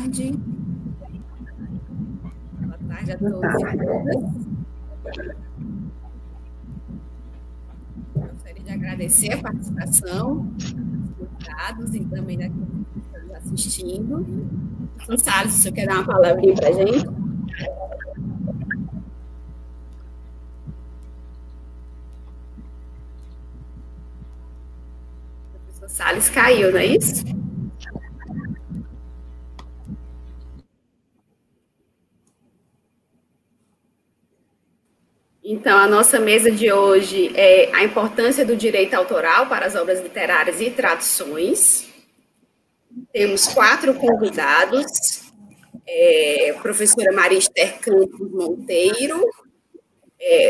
tarde. Boa tarde a todos e todas. Gostaria de agradecer a participação dos convidados e também daqueles que estão assistindo. Professor Salles, o senhor quer dar uma palavrinha para a gente? O professor Salles caiu, não é isso? Então, a nossa mesa de hoje é a importância do direito autoral para as obras literárias e traduções. Temos 4 convidados, professora Maria Esther Campos Monteiro,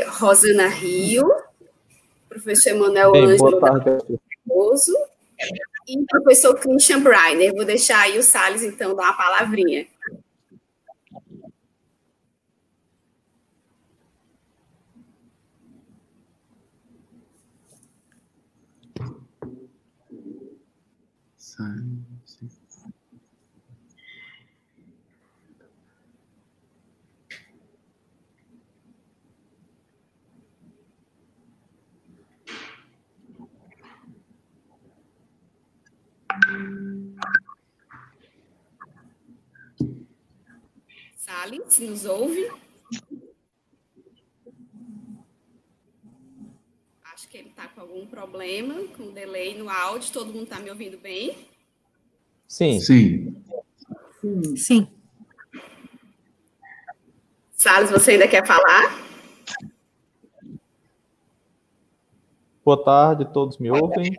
Rosana Rio, professor Emanuel Ângelo Cardoso e professor Christian Breiner. Vou deixar aí o Salles, então, dar uma palavrinha. Salles, nos ouve? Acho que ele está com algum problema, com delay no áudio. Todo mundo está me ouvindo bem? Sim. Sim. Salles, você ainda quer falar? Boa tarde, todos me ouvem?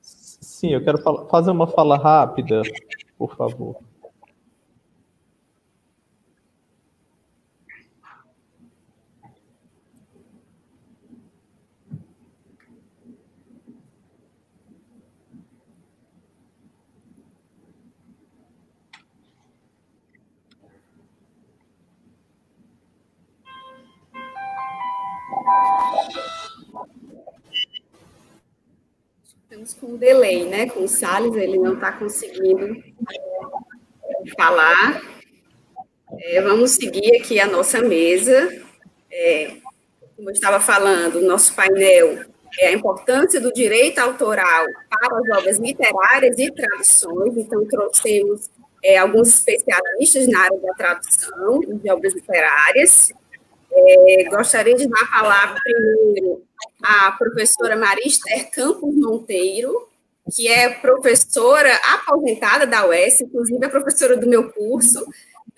Sim, eu quero fazer uma fala rápida, por favor. Estamos com um delay, né? Com o Salles, ele não está conseguindo falar. Vamos seguir aqui a nossa mesa. Como eu estava falando, o nosso painel é a importância do direito autoral para as obras literárias e traduções. Então, trouxemos alguns especialistas na área da tradução de obras literárias. Gostaria de dar a palavra primeiro à professora Maria Esther Campos Monteiro, que é professora aposentada da UES, inclusive é professora do meu curso.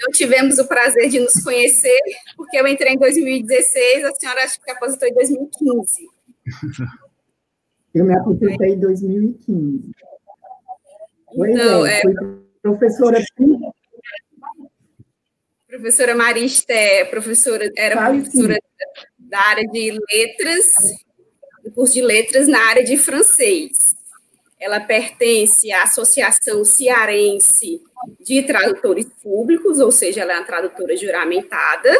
Não tivemos o prazer de nos conhecer, porque eu entrei em 2016, a senhora acho que se aposentou em 2015. Eu me aposentei em 2015. Então, fui professora... Professora Maria Esther, era professora da área de letras, do curso de letras na área de francês. Ela pertence à Associação Cearense de Tradutores Públicos, ou seja, ela é uma tradutora juramentada.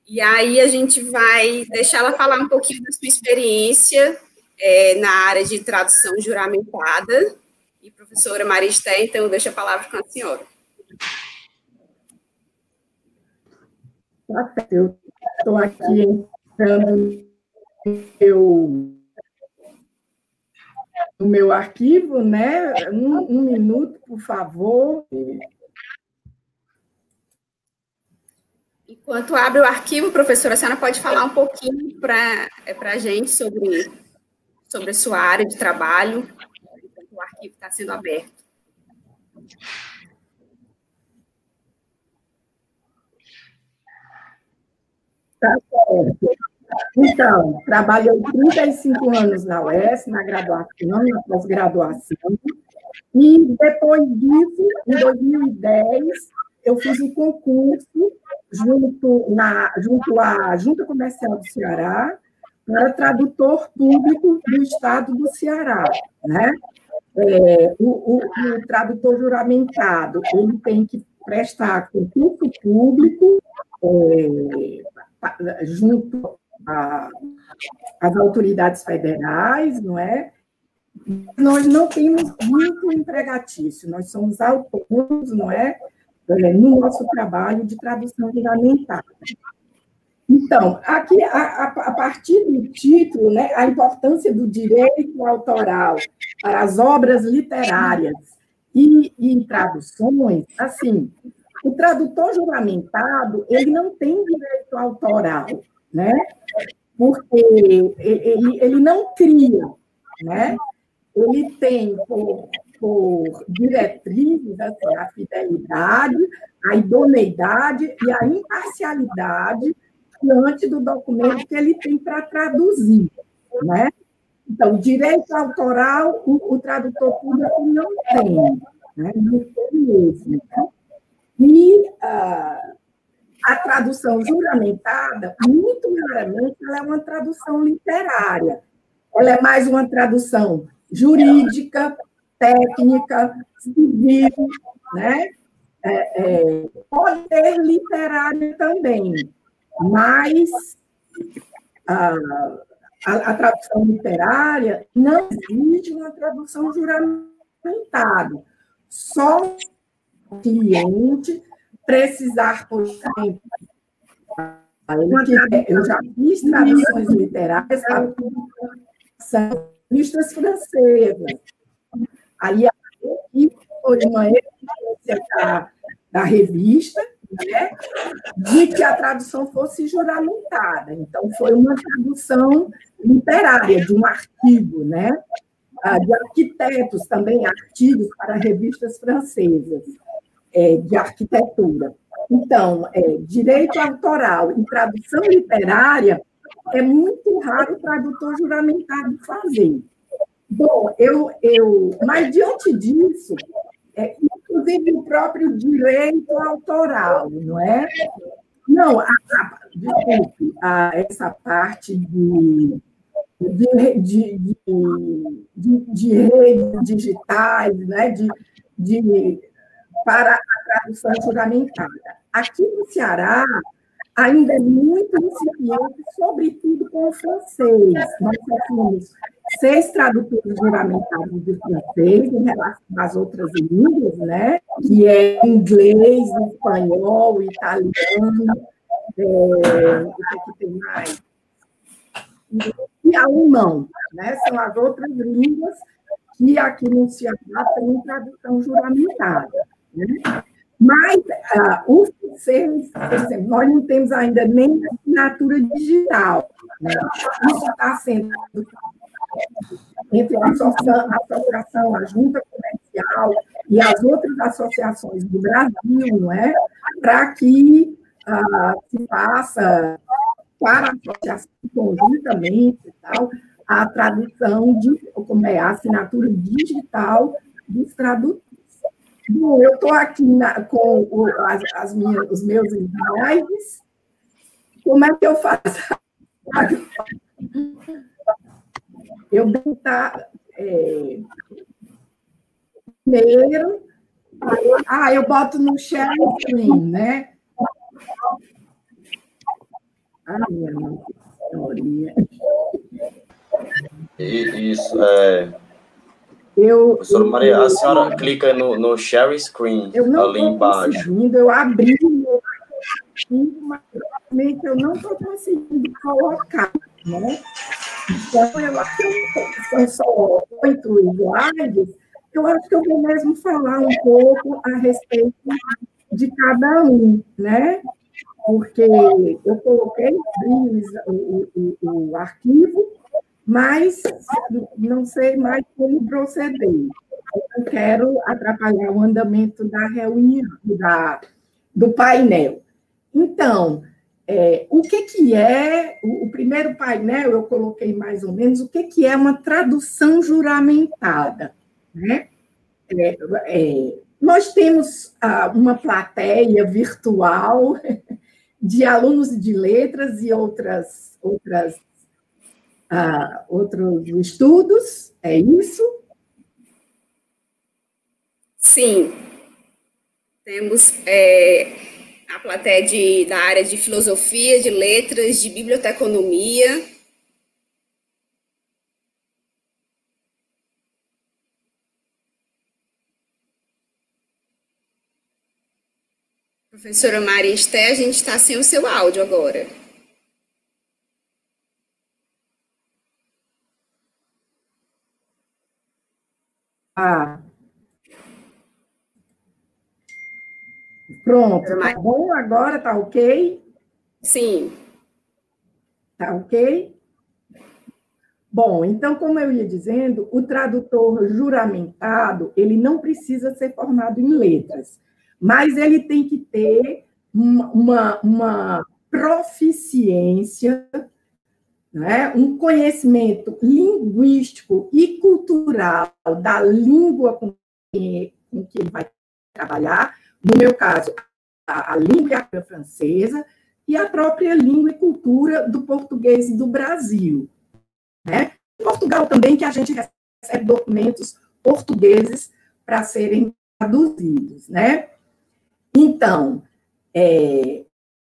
E aí a gente vai deixar ela falar um pouquinho da sua experiência na área de tradução juramentada. E professora Maria Esther, então, eu deixo a palavra com a senhora. Eu estou aqui entrando no meu arquivo, né? Um minuto, por favor. Enquanto abre o arquivo, professora, a senhora pode falar um pouquinho para a gente sobre a sua área de trabalho, enquanto o arquivo está sendo aberto. Tá certo. Então, trabalhei 35 anos na UES, na graduação, na pós-graduação, e depois disso, em 2010, eu fiz um concurso junto à Junta Comercial do Ceará para tradutor público do Estado do Ceará, né? O tradutor juramentado, ele tem que prestar concurso público junto às autoridades federais, não é? Nós não temos vínculo empregatício, nós somos autônomos, não é? No nosso trabalho de tradução juramentada. Então, aqui, a partir do título, né, a importância do direito autoral para as obras literárias e traduções, assim, o tradutor juramentado, ele não tem direito autoral, né? Porque ele não cria, né? Ele tem por diretrizes assim, a fidelidade, a idoneidade e a imparcialidade diante do documento que ele tem para traduzir, né? Então, direito autoral, o tradutor público não tem, né? Não tem mesmo. Né? E a tradução juramentada, muito raramente, ela é uma tradução literária. Ela é mais uma tradução jurídica, técnica, civil, né? Pode ser literária também, mas a tradução literária não exige uma tradução juramentada. Só o cliente precisar, por exemplo, eu já fiz traduções literárias para revistas francesas. Aí foi uma exigência da revista, né, de que a tradução fosse juramentada. Então, foi uma tradução literária de um artigo, né, de arquitetos também, artigos para revistas francesas de arquitetura. Então, direito autoral em tradução literária é muito raro o tradutor juramentado fazer. Bom, mas diante disso, inclusive o próprio direito autoral, não é? Não, desculpe, essa parte de redes digitais, né? Para a tradução juramentada. Aqui no Ceará, ainda é muito incipiente, sobretudo com o francês. Nós temos 6 tradutores juramentados de francês em relação às outras línguas, né? Que é inglês, espanhol, italiano, o que tem mais? E alemão, né? São as outras línguas que aqui no Ceará tem tradução juramentada. Né? Mas o francês, por exemplo, nós não temos ainda nem assinatura digital. Né? Isso está sendo entre a associação, a junta comercial e as outras associações do Brasil, não é? Para que se faça para a associação conjuntamente e tal, a tradução como é a assinatura digital dos tradutores. Bom, eu estou aqui com os meus slides. Como é que eu faço? Eu vou estar primeiro. Eu boto no share screen, né? Minha senhorinha. Isso, Professora Maria, a senhora clica no share screen ali embaixo. Eu abri o meu arquivo, mas realmente eu não estou conseguindo colocar, né? Então, eu acho que são só 8 slides, eu acho que eu vou mesmo falar um pouco a respeito de cada um, né? Porque eu coloquei o arquivo, mas não sei mais como proceder. Eu não quero atrapalhar o andamento da reunião, do painel. Então, o que é... O primeiro painel, eu coloquei mais ou menos, o que é uma tradução juramentada, né? Nós temos uma plateia virtual de alunos de letras e outros estudos, é isso? Sim. Temos a plateia da área de filosofia, de letras, de biblioteconomia. Professora Maria Esté, a gente está sem o seu áudio agora. Pronto, tá bom? Agora tá ok? Sim. Tá ok? Bom, então, como eu ia dizendo, o tradutor juramentado, ele não precisa ser formado em letras, mas ele tem que ter uma proficiência, né? Um conhecimento linguístico e cultural da língua com que ele vai trabalhar, no meu caso, a língua francesa e a própria língua e cultura do português do Brasil. Né? Em Portugal também, que a gente recebe documentos portugueses para serem traduzidos. Né? Então,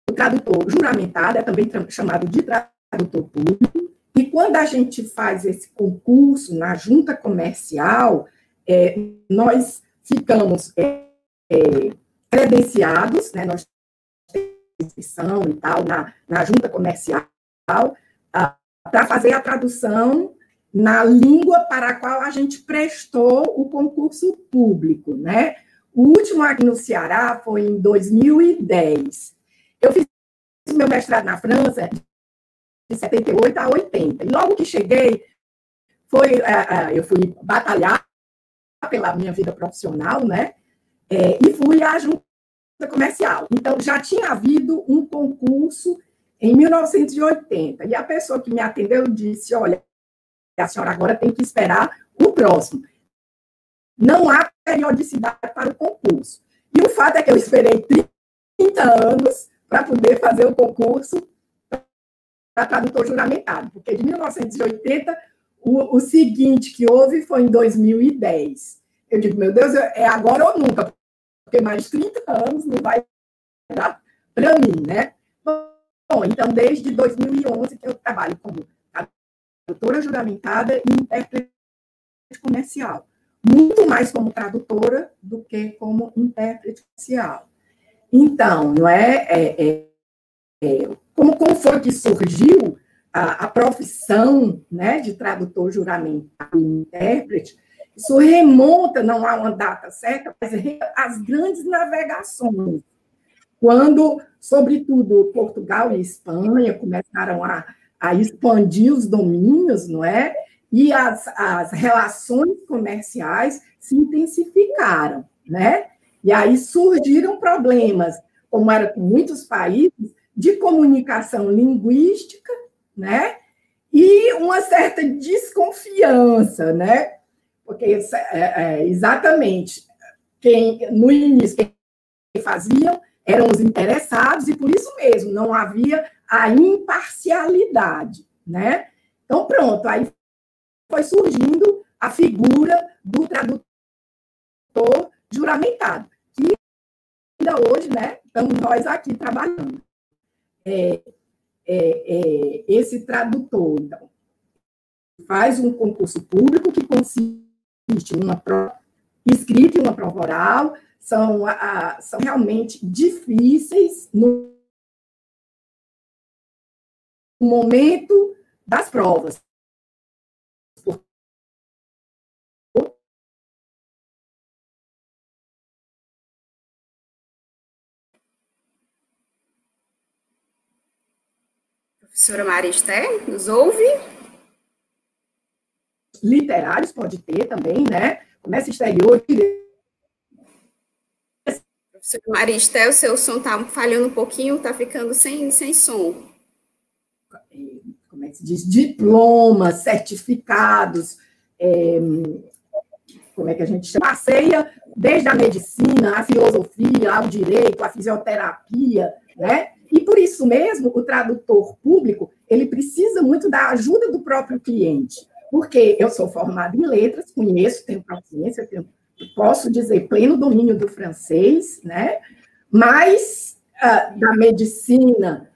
o tradutor juramentado é também chamado de tradutor público, e quando a gente faz esse concurso na junta comercial, nós ficamos credenciados, né? Nós temos inscrição e tal na junta comercial, para fazer a tradução na língua para a qual a gente prestou o concurso público, né? O último aqui no Ceará foi em 2010. Eu fiz meu mestrado na França de 78 a 80. E logo que cheguei, eu fui batalhar pela minha vida profissional, né? E fui à junta comercial. Então, já tinha havido um concurso em 1980. E a pessoa que me atendeu disse, olha, a senhora agora tem que esperar o próximo. Não há periodicidade para o concurso. E o fato é que eu esperei 30 anos para poder fazer o concurso para tradutor juramentado, porque de 1980, o seguinte que houve foi em 2010. Eu digo, meu Deus, é agora ou nunca, porque mais 30 anos não vai dar para mim, né? Bom, então, desde 2011 que eu trabalho como tradutora juramentada e intérprete comercial. Muito mais como tradutora do que como intérprete comercial. Então, não como foi que surgiu a profissão, né, de tradutor juramentado e intérprete? Isso remonta, não há uma data certa, mas às grandes navegações, quando, sobretudo, Portugal e Espanha começaram a expandir os domínios, não é? E as relações comerciais se intensificaram, né? E aí surgiram problemas, como era com muitos países, de comunicação linguística, né? E uma certa desconfiança, né? Porque exatamente no início, quem faziam eram os interessados, e por isso mesmo não havia a imparcialidade, né? Então, pronto, aí foi surgindo a figura do tradutor juramentado, que ainda hoje, né, estamos nós aqui trabalhando. Esse tradutor, então, faz um concurso público que consiste em uma prova escrita e uma prova oral, são realmente difíceis no momento das provas. Professora Maria Esté, nos ouve? Literários pode ter também, né? Comércio exterior. Professora Maria Esté, o seu som está falhando um pouquinho, está ficando sem som. Como é que se diz? Diplomas, certificados, como é que a gente chama? Passeia desde a medicina, a filosofia, ao direito, a fisioterapia, né? E por isso mesmo, o tradutor público, ele precisa muito da ajuda do próprio cliente, porque eu sou formada em letras, conheço, tenho proficiência, posso dizer pleno domínio do francês, né? Mas da medicina,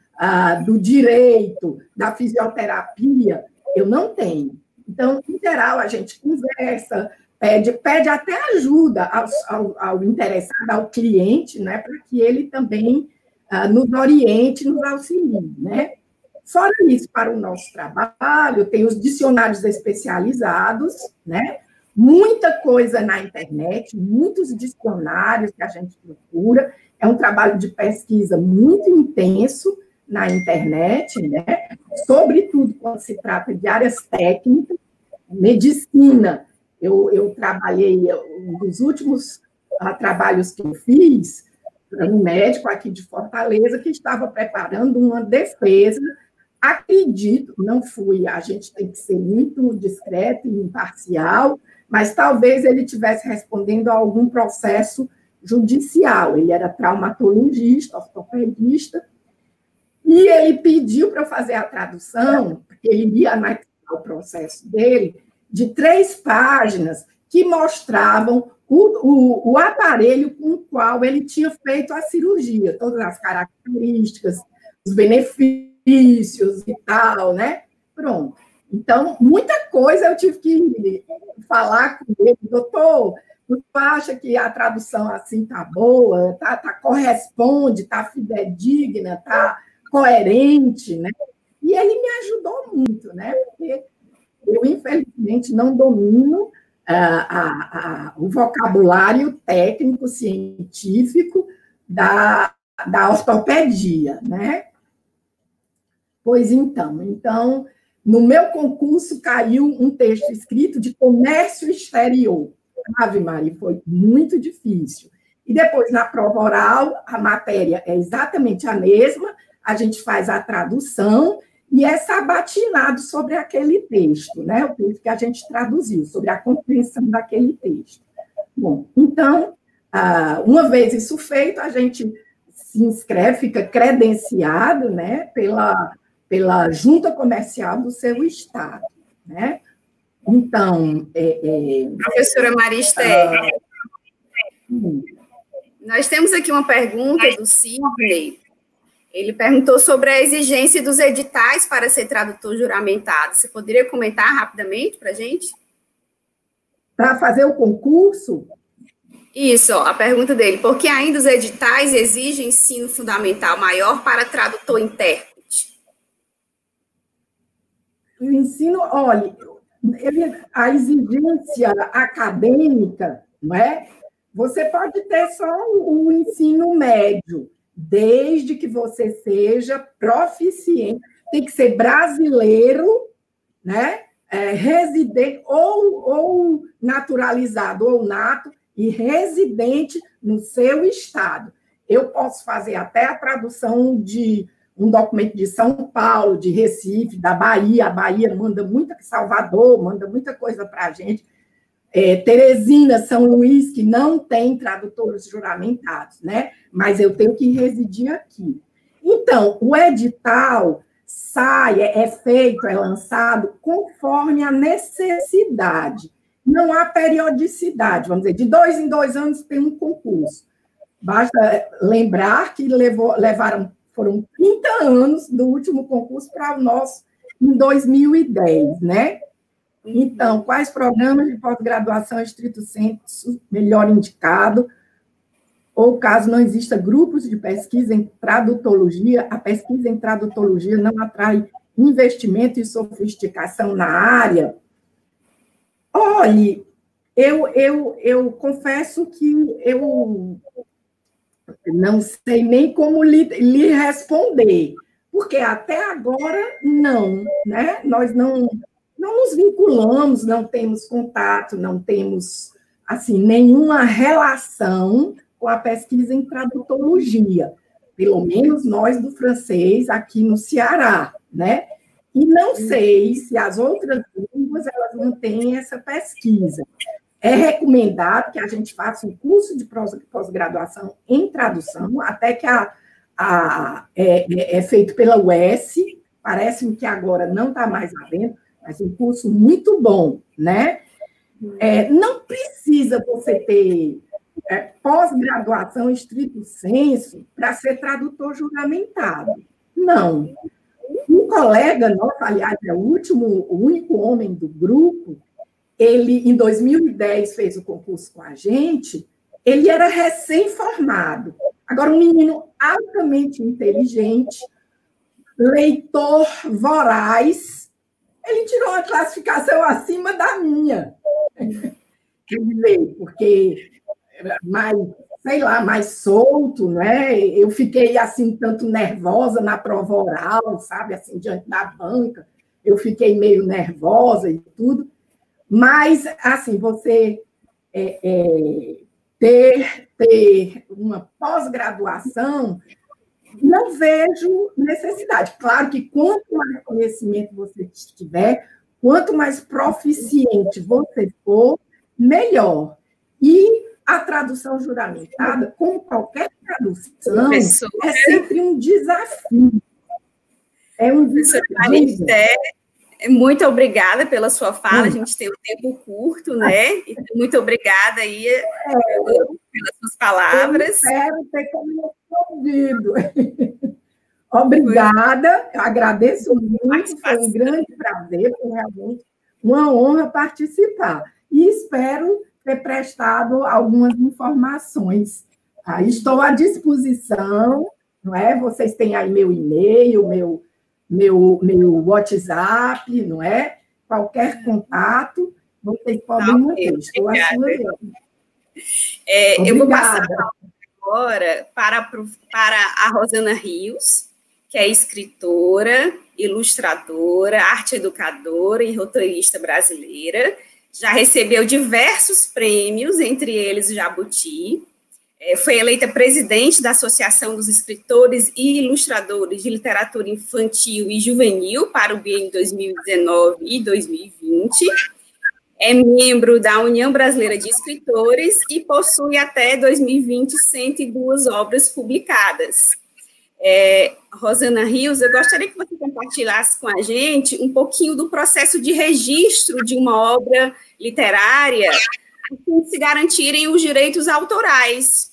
do direito, da fisioterapia, eu não tenho. Então, em geral, a gente conversa, pede até ajuda ao interessado, ao cliente, né, para que ele também nos oriente, nos auxilie, né? Fora isso, para o nosso trabalho, tem os dicionários especializados, né? Muita coisa na internet, muitos dicionários que a gente procura. É um trabalho de pesquisa muito intenso na internet, né? Sobretudo quando se trata de áreas técnicas, medicina. Eu trabalhei, um dos últimos trabalhos que eu fiz, um médico aqui de Fortaleza que estava preparando uma defesa. Acredito, não fui, a gente tem que ser muito discreto e imparcial, mas talvez ele estivesse respondendo a algum processo judicial. Ele era traumatologista, ortopedista, e ele pediu para eu fazer a tradução, porque ele ia analisar o processo dele, de 3 páginas que mostravam o aparelho com o qual ele tinha feito a cirurgia, todas as características, os benefícios e tal, né? Pronto. Então, muita coisa eu tive que falar com ele, doutor, você acha que a tradução assim tá boa, corresponde, tá fidedigna, tá coerente, né? E ele me ajudou muito, né? Porque eu, infelizmente, não domino o vocabulário técnico, científico da ortopedia, né? Pois então, no meu concurso caiu um texto escrito de comércio exterior. Ave Maria, foi muito difícil. E depois, na prova oral, a matéria é exatamente a mesma, a gente faz a tradução e é sabatinado sobre aquele texto, né? O texto que a gente traduziu, sobre a compreensão daquele texto. Bom, então, uma vez isso feito, a gente se inscreve, fica credenciado, né, pela junta comercial do seu estado, né? Então... Professora Maristé, nós temos aqui uma pergunta do Sidney. Ele perguntou sobre a exigência dos editais para ser tradutor juramentado. Você poderia comentar rapidamente para a gente? Para fazer o concurso? Isso, ó, a pergunta dele. Por que ainda os editais exigem ensino fundamental maior para tradutor intérprete? O ensino, olha, a exigência acadêmica, não é? Você pode ter só o ensino médio, desde que você seja proficiente, tem que ser brasileiro, né? Residente, ou naturalizado, ou nato, e residente no seu estado. Eu posso fazer até a tradução de um documento de São Paulo, de Recife, da Bahia. A Bahia manda muita, Salvador manda muita coisa para a gente. Teresina, São Luís, que não tem tradutores juramentados, né? Mas eu tenho que residir aqui. Então, o edital sai, é feito, é lançado conforme a necessidade. Não há periodicidade, vamos dizer, de 2 em 2 anos tem um concurso. Basta lembrar que foram 30 anos do último concurso para o nosso em 2010, né? Então, quais programas de pós-graduação estrito sensu melhor indicado? Ou caso não exista grupos de pesquisa em tradutologia, a pesquisa em tradutologia não atrai investimento e sofisticação na área? Olhe, eu confesso que eu não sei nem como lhe responder, porque até agora não, né? Nós não nos vinculamos, não temos contato, não temos assim nenhuma relação com a pesquisa em tradutologia, pelo menos nós do francês aqui no Ceará, né? E não sei se as outras línguas elas não têm essa pesquisa. É recomendado que a gente faça um curso de pós-graduação em tradução, até que é feito pela UES, parece-me que agora não está mais havendo, mas um curso muito bom, né? Não precisa você ter pós-graduação estrito sensu para ser tradutor juramentado. Não. Um colega nosso, aliás, é o único homem do grupo, ele, em 2010, fez o concurso com a gente, ele era recém-formado. Agora, um menino altamente inteligente, leitor voraz, ele tirou uma classificação acima da minha. Quer dizer, porque mais, sei lá, mais solto, né? Eu fiquei, assim, tanto nervosa na prova oral, sabe? Assim, diante da banca, eu fiquei meio nervosa e tudo. Mas, assim, você ter uma pós-graduação, não vejo necessidade. Claro que quanto mais conhecimento você tiver, quanto mais proficiente você for, melhor. E a tradução juramentada, como qualquer tradução, é sempre um desafio. É um desafio. Muito obrigada pela sua fala, a gente tem um tempo curto, né? Então, muito obrigada aí pelas suas palavras. Eu espero ter respondido. Obrigada, eu agradeço muito, foi um grande prazer, foi realmente uma honra participar. E espero ter prestado algumas informações. Estou à disposição, não é? Vocês têm aí meu e-mail, meu WhatsApp, não é? Qualquer contato, vocês podem manter. Estou à sua eu vou passar agora para a Rosana Rios, que é escritora, ilustradora, arte educadora e roteirista brasileira. Já recebeu diversos prêmios, entre eles o Jabuti. Foi eleita presidente da Associação dos Escritores e Ilustradores de Literatura Infantil e Juvenil para o biênio 2019 e 2020. É membro da União Brasileira de Escritores e possui até 2020 102 obras publicadas. Rosana Rios, eu gostaria que você compartilhasse com a gente um pouquinho do processo de registro de uma obra literária, assim se garantirem os direitos autorais.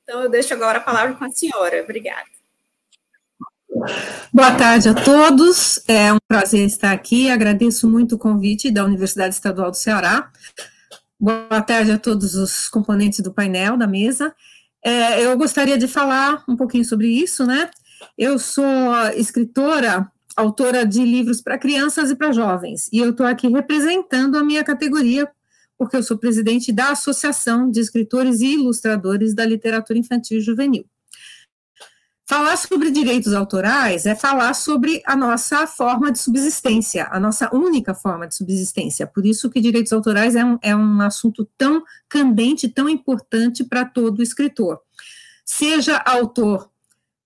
Então, eu deixo agora a palavra com a senhora. Obrigada. Boa tarde a todos, é um prazer estar aqui, agradeço muito o convite da Universidade Estadual do Ceará. Boa tarde a todos os componentes do painel, da mesa. Eu gostaria de falar um pouquinho sobre isso, né? Eu sou escritora, autora de livros para crianças e para jovens, e eu estou aqui representando a minha categoria, porque eu sou presidente da Associação de Escritores e Ilustradores da Literatura Infantil e Juvenil. Falar sobre direitos autorais é falar sobre a nossa forma de subsistência, a nossa única forma de subsistência. Por isso que direitos autorais é um assunto tão candente, tão importante para todo escritor. Seja autor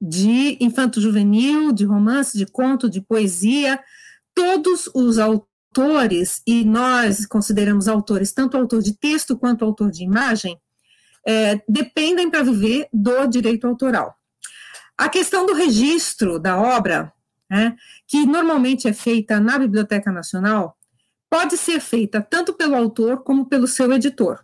de infanto-juvenil, de romance, de conto, de poesia, todos os autores, e nós consideramos autores, tanto autor de texto quanto autor de imagem, dependem para viver do direito autoral. A questão do registro da obra, né, que normalmente é feita na Biblioteca Nacional, pode ser feita tanto pelo autor como pelo seu editor.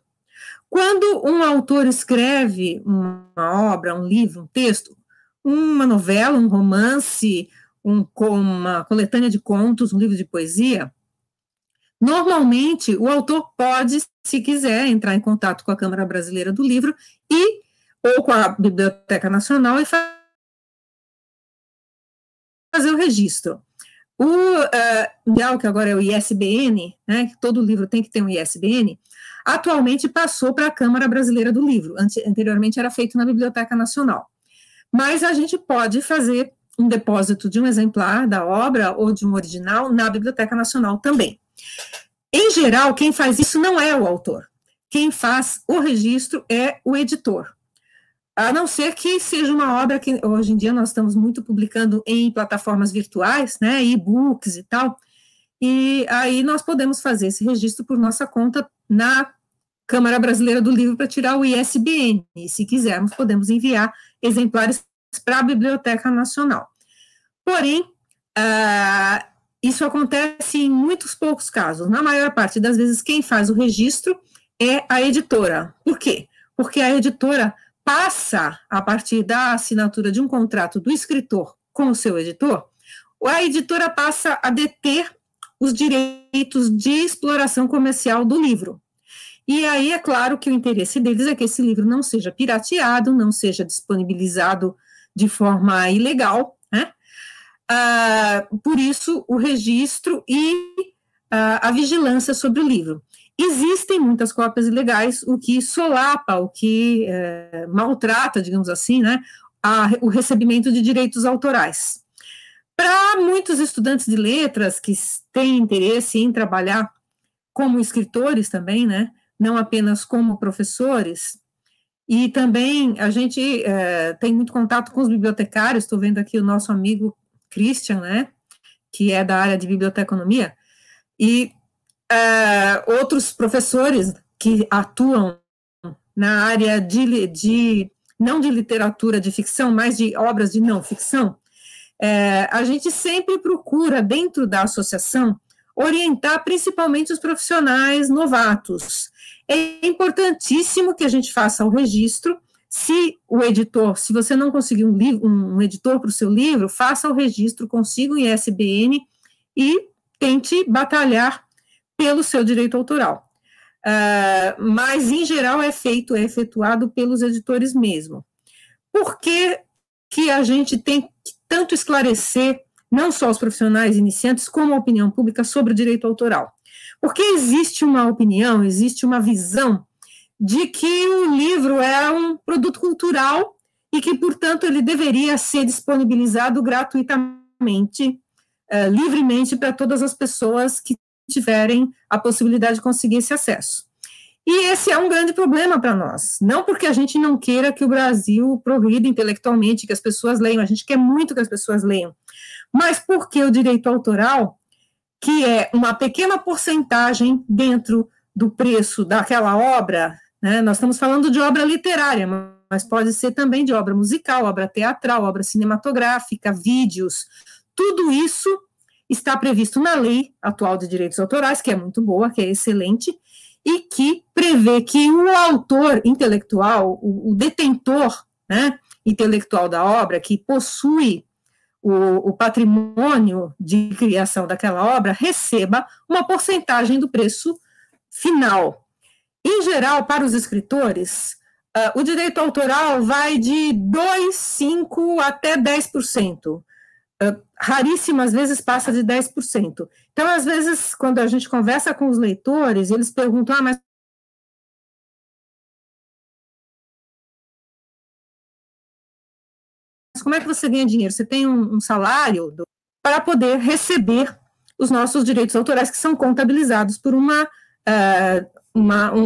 Quando um autor escreve uma obra, um livro, um texto, uma novela, um romance, uma coletânea de contos, um livro de poesia, normalmente o autor pode, se quiser, entrar em contato com a Câmara Brasileira do Livro ou com a Biblioteca Nacional e fazer o registro. O que agora é o ISBN, né, que todo livro tem que ter um ISBN, atualmente passou para a Câmara Brasileira do Livro, anteriormente era feito na Biblioteca Nacional. Mas a gente pode fazer um depósito de um exemplar da obra ou de um original na Biblioteca Nacional também. Em geral, quem faz isso não é o autor. Quem faz o registro é o editor. A não ser que seja uma obra que, hoje em dia, nós estamos muito publicando em plataformas virtuais, né, e-books e tal, e aí nós podemos fazer esse registro por nossa conta na Câmara Brasileira do Livro para tirar o ISBN, e se quisermos, podemos enviar exemplares para a Biblioteca Nacional. Porém, isso acontece em muitos poucos casos. Na maior parte das vezes, quem faz o registro é a editora. Por quê? Porque a editora passa, a partir da assinatura de um contrato do escritor com o seu editor, a editora passa a deter os direitos de exploração comercial do livro. E aí é claro que o interesse deles é que esse livro não seja pirateado, não seja disponibilizado de forma ilegal, né? Por isso, o registro e a vigilância sobre o livro. Existem muitas cópias ilegais, o que solapa, o que maltrata, digamos assim, né, o recebimento de direitos autorais. Para muitos estudantes de letras que têm interesse em trabalhar como escritores também, né, não apenas como professores, e também a gente tem muito contato com os bibliotecários, estou vendo aqui o nosso amigo Christian, né, que é da área de biblioteconomia, e outros professores que atuam na área não de literatura de ficção, mas de obras de não ficção, a gente sempre procura, dentro da associação, orientar principalmente os profissionais novatos. É importantíssimo que a gente faça o registro. Se você não conseguir um editor para o seu livro, faça o registro, consiga um ISBN e tente batalhar pelo seu direito autoral. Mas, em geral, é efetuado pelos editores mesmo. Por que a gente tem que tanto esclarecer, não só os profissionais iniciantes, como a opinião pública sobre o direito autoral? Porque existe uma opinião, existe uma visão de que o livro é um produto cultural e que, portanto, ele deveria ser disponibilizado gratuitamente, livremente para todas as pessoas que tiverem a possibilidade de conseguir esse acesso. E esse é um grande problema para nós, não porque a gente não queira que o Brasil progrida intelectualmente, que as pessoas leiam, a gente quer muito que as pessoas leiam, mas porque o direito autoral, que é uma pequena porcentagem dentro do preço daquela obra, né, nós estamos falando de obra literária, mas pode ser também de obra musical, obra teatral, obra cinematográfica, vídeos, tudo isso está previsto na Lei Atual de Direitos Autorais, que é muito boa, que é excelente, e que prevê que o autor intelectual, o detentor, né, intelectual da obra, que possui o patrimônio de criação daquela obra, receba uma porcentagem do preço final. Em geral, para os escritores, o direito autoral vai de 2%, 5% até 10%. Raríssimas vezes passa de 10%. Então, às vezes, quando a gente conversa com os leitores, eles perguntam, mas como é que você ganha dinheiro? Você tem um salário para poder receber os nossos direitos autorais, que são contabilizados por um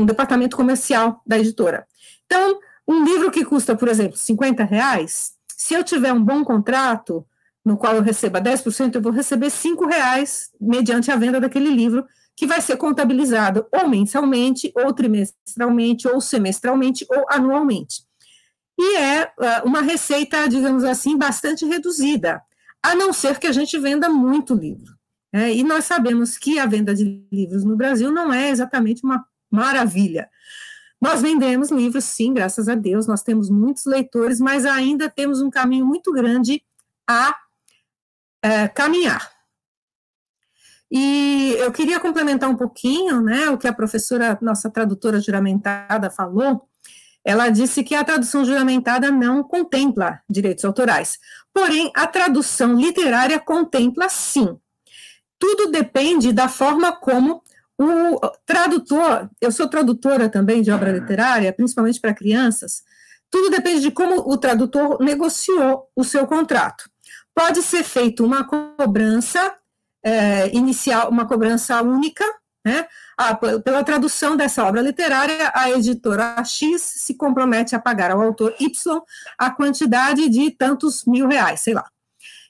departamento comercial da editora. Então, um livro que custa, por exemplo, R$50, se eu tiver um bom contrato, no qual eu receba 10%, eu vou receber R$5 mediante a venda daquele livro, que vai ser contabilizado ou mensalmente, ou trimestralmente, ou semestralmente, ou anualmente. E é uma receita, digamos assim, bastante reduzida, a não ser que a gente venda muito livro. E nós sabemos que a venda de livros no Brasil não é exatamente uma maravilha. Nós vendemos livros, sim, graças a Deus, nós temos muitos leitores, mas ainda temos um caminho muito grande a caminhar. E eu queria complementar um pouquinho, né, o que a professora, nossa tradutora juramentada, falou. Ela disse que a tradução juramentada não contempla direitos autorais, porém, a tradução literária contempla, sim. Tudo depende da forma como o tradutor, eu sou tradutora também de obra literária, principalmente para crianças, tudo depende de como o tradutor negociou o seu contrato. Pode ser feita uma cobrança inicial, uma cobrança única, né? Pela tradução dessa obra literária, a editora X se compromete a pagar ao autor Y a quantidade de tantos R$1.000, sei lá.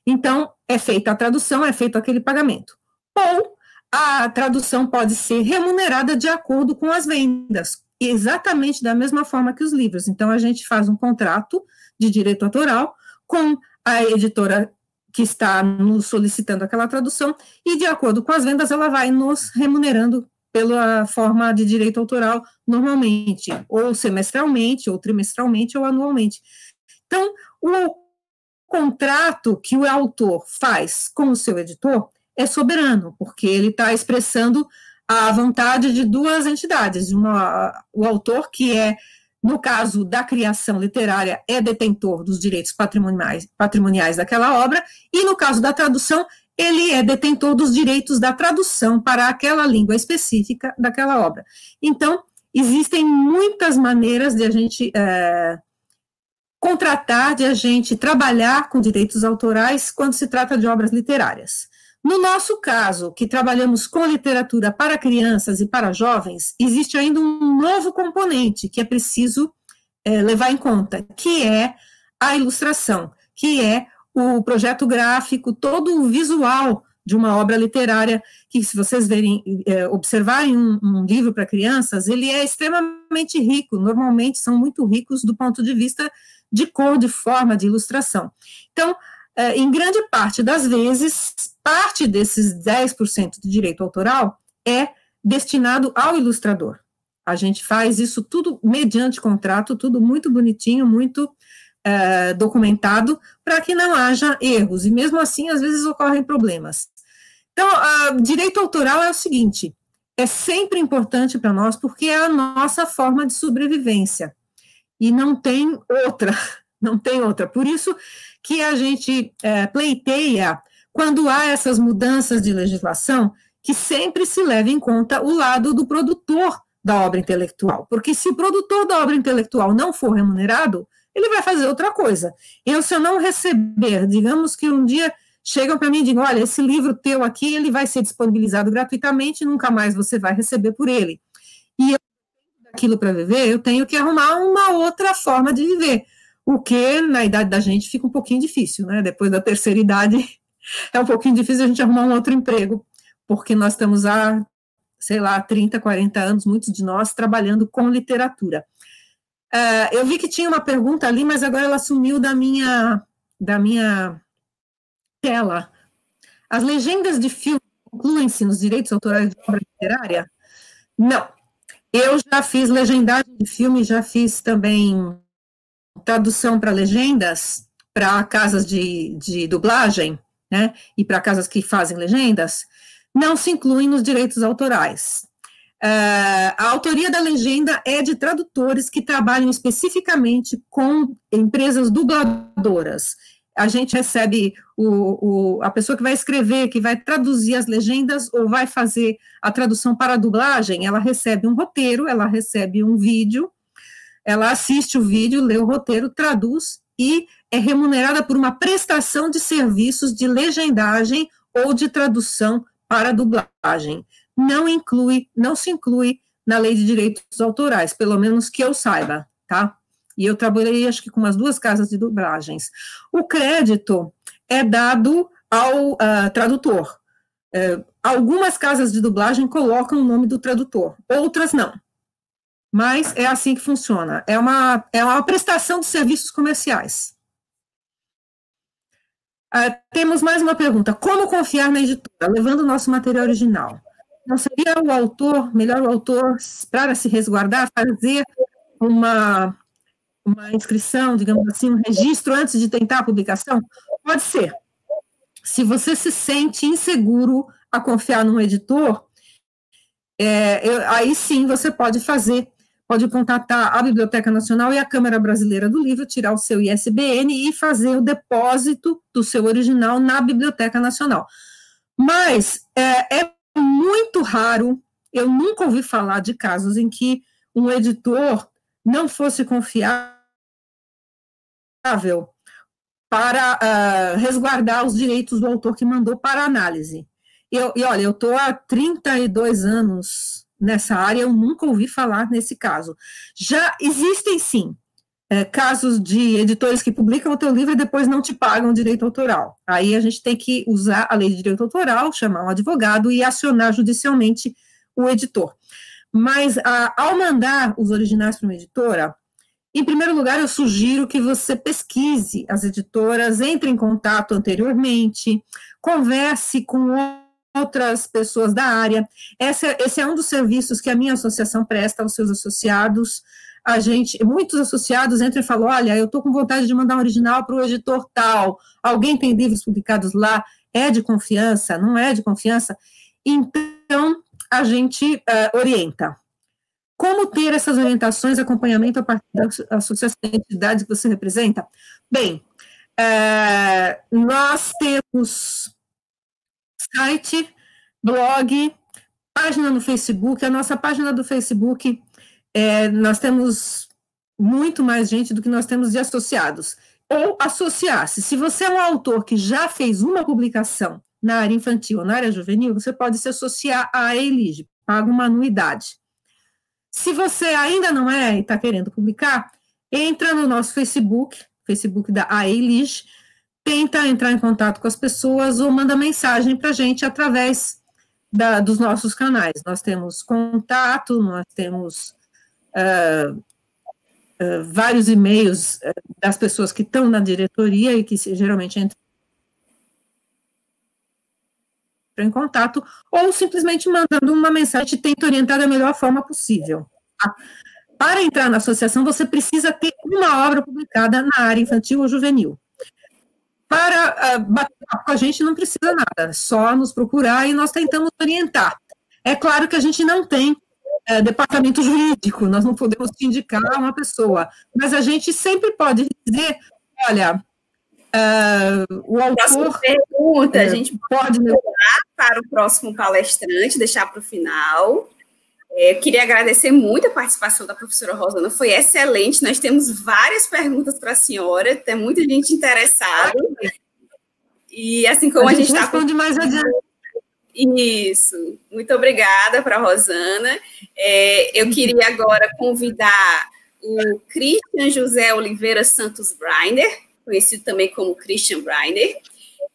Então, é feita a tradução, é feito aquele pagamento. Ou a tradução pode ser remunerada de acordo com as vendas, exatamente da mesma forma que os livros. Então, a gente faz um contrato de direito autoral com a editora que está nos solicitando aquela tradução, e de acordo com as vendas, ela vai nos remunerando pela forma de direito autoral normalmente, ou semestralmente, ou trimestralmente, ou anualmente. Então, o contrato que o autor faz com o seu editor é soberano, porque ele está expressando a vontade de duas entidades, o autor, que é, no caso da criação literária, é detentor dos direitos patrimoniais daquela obra, e no caso da tradução, ele é detentor dos direitos da tradução para aquela língua específica daquela obra. Então, existem muitas maneiras de a gente contratar, de a gente trabalhar com direitos autorais quando se trata de obras literárias. No nosso caso, que trabalhamos com literatura para crianças e para jovens, existe ainda um novo componente que é preciso levar em conta, que é a ilustração, que é o projeto gráfico, todo o visual de uma obra literária, que se vocês observarem um livro para crianças, ele é extremamente rico, normalmente são muito ricos do ponto de vista de cor, de forma, de ilustração. Então, em grande parte das vezes, parte desses 10% de direito autoral é destinado ao ilustrador. A gente faz isso tudo mediante contrato, tudo muito bonitinho, muito documentado, para que não haja erros, e mesmo assim, às vezes, ocorrem problemas. Então, direito autoral é o seguinte, é sempre importante para nós, porque é a nossa forma de sobrevivência, e não tem outra, não tem outra. Por isso que a gente pleiteia, quando há essas mudanças de legislação, que sempre se leve em conta o lado do produtor da obra intelectual, porque se o produtor da obra intelectual não for remunerado, ele vai fazer outra coisa. Se eu não receber, digamos que um dia chegam para mim e digam, olha, esse livro teu aqui, ele vai ser disponibilizado gratuitamente, nunca mais você vai receber por ele. E eu tenho aquilo para viver, eu tenho que arrumar uma outra forma de viver, o que na idade da gente fica um pouquinho difícil, né? Depois da terceira idade é um pouquinho difícil a gente arrumar um outro emprego, porque nós estamos há, sei lá, 30, 40 anos, muitos de nós, trabalhando com literatura. Eu vi que tinha uma pergunta ali, mas agora ela sumiu da minha tela. As legendas de filme incluem-se nos direitos autorais de obra literária? Não. Eu já fiz legendagem de filme, já fiz também tradução para legendas, para casas de dublagem, né, e para casas que fazem legendas, não se incluem nos direitos autorais. A autoria da legenda é de tradutores que trabalham especificamente com empresas dubladoras. A gente recebe a pessoa que vai escrever, que vai traduzir as legendas ou vai fazer a tradução para a dublagem, ela recebe um roteiro, ela recebe um vídeo, ela assiste o vídeo, lê o roteiro, traduz e é remunerada por uma prestação de serviços de legendagem ou de tradução para dublagem. Não se inclui na lei de direitos autorais, pelo menos que eu saiba, tá? E eu trabalhei, acho que com umas 2 casas de dublagens. O crédito é dado ao tradutor. Algumas casas de dublagem colocam o nome do tradutor, outras não. Mas é assim que funciona. É uma prestação de serviços comerciais. Temos mais uma pergunta. Como confiar na editora, levando o nosso material original? Não seria melhor o autor, para se resguardar, fazer uma inscrição, digamos assim, um registro antes de tentar a publicação? Pode ser. Se você se sente inseguro a confiar num editor, aí sim você pode contatar a Biblioteca Nacional e a Câmara Brasileira do Livro, tirar o seu ISBN e fazer o depósito do seu original na Biblioteca Nacional. Mas é muito raro, eu nunca ouvi falar de casos em que um editor não fosse confiável para resguardar os direitos do autor que mandou para análise. Olha, eu estou há 32 anos nessa área, eu nunca ouvi falar nesse caso. Já existem, sim, casos de editores que publicam o teu livro e depois não te pagam direito autoral. Aí a gente tem que usar a lei de direito autoral, chamar um advogado e acionar judicialmente o editor. Mas, ao mandar os originais para uma editora, em primeiro lugar, eu sugiro que você pesquise as editoras, entre em contato anteriormente, converse com outras pessoas da área. Esse é um dos serviços que a minha associação presta aos seus associados. Muitos associados entram e falam, olha, eu estou com vontade de mandar um original para o editor tal, alguém tem livros publicados lá, é de confiança, não é de confiança, então a gente orienta. Como ter essas orientações, acompanhamento a partir da associação de entidades que você representa? Bem, nós temos site, blog, página no Facebook. A nossa página do Facebook, nós temos muito mais gente do que nós temos de associados. Ou associar-se. Se você é um autor que já fez uma publicação na área infantil ou na área juvenil, você pode se associar à EILIGE, paga uma anuidade. Se você ainda não é e está querendo publicar, entra no nosso Facebook da EILIGE, tenta entrar em contato com as pessoas ou manda mensagem para a gente através dos nossos canais. Nós temos contato, nós temos vários e-mails das pessoas que estão na diretoria e que geralmente entram em contato, ou simplesmente mandando uma mensagem, te tenta orientar da melhor forma possível. Tá? Para entrar na associação, você precisa ter uma obra publicada na área infantil ou juvenil. Para bater papo com a gente, não precisa nada, só nos procurar e nós tentamos orientar. É claro que a gente não tem departamento jurídico, nós não podemos te indicar uma pessoa, mas a gente sempre pode dizer, olha, o autor... Pergunta, a gente pode melhorar para o próximo palestrante, deixar para o final. Eu queria agradecer muito a participação da professora Rosana, foi excelente, nós temos várias perguntas para a senhora, tem muita gente interessada, e assim como a gente está... responde mais adiante. Isso, muito obrigada para a Rosana. Eu queria agora convidar o Christian José Oliveira Santos Breiner, conhecido também como Christian Breiner.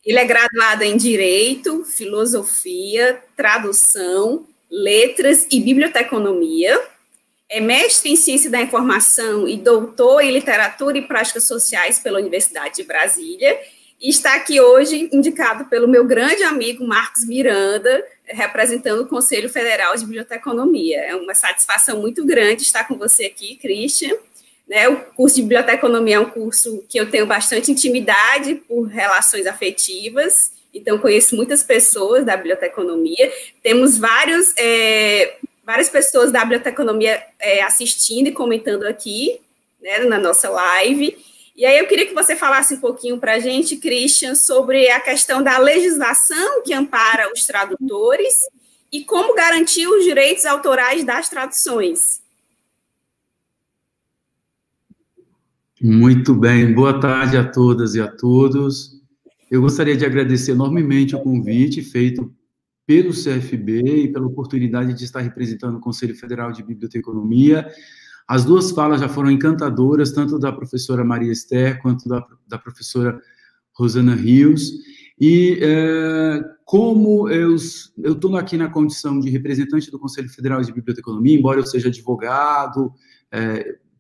Ele é graduado em Direito, Filosofia, Tradução, Letras e Biblioteconomia. É mestre em Ciência da Informação e doutor em Literatura e Práticas Sociais pela Universidade de Brasília. E está aqui hoje indicado pelo meu grande amigo Marcos Miranda, representando o Conselho Federal de Biblioteconomia. É uma satisfação muito grande estar com você aqui, Christian. O curso de Biblioteconomia é um curso que eu tenho bastante intimidade por relações afetivas, então conheço muitas pessoas da biblioteconomia. Temos várias pessoas da biblioteconomia assistindo e comentando aqui, na nossa live. E aí eu queria que você falasse um pouquinho para a gente, Christian, sobre a questão da legislação que ampara os tradutores e como garantir os direitos autorais das traduções. Muito bem, boa tarde a todas e a todos. Eu gostaria de agradecer enormemente o convite feito pelo CFB e pela oportunidade de estar representando o Conselho Federal de Biblioteconomia. As duas falas já foram encantadoras, tanto da professora Maria Esther, quanto da professora Rosana Rios. E como eu estou aqui na condição de representante do Conselho Federal de Biblioteconomia, embora eu seja advogado,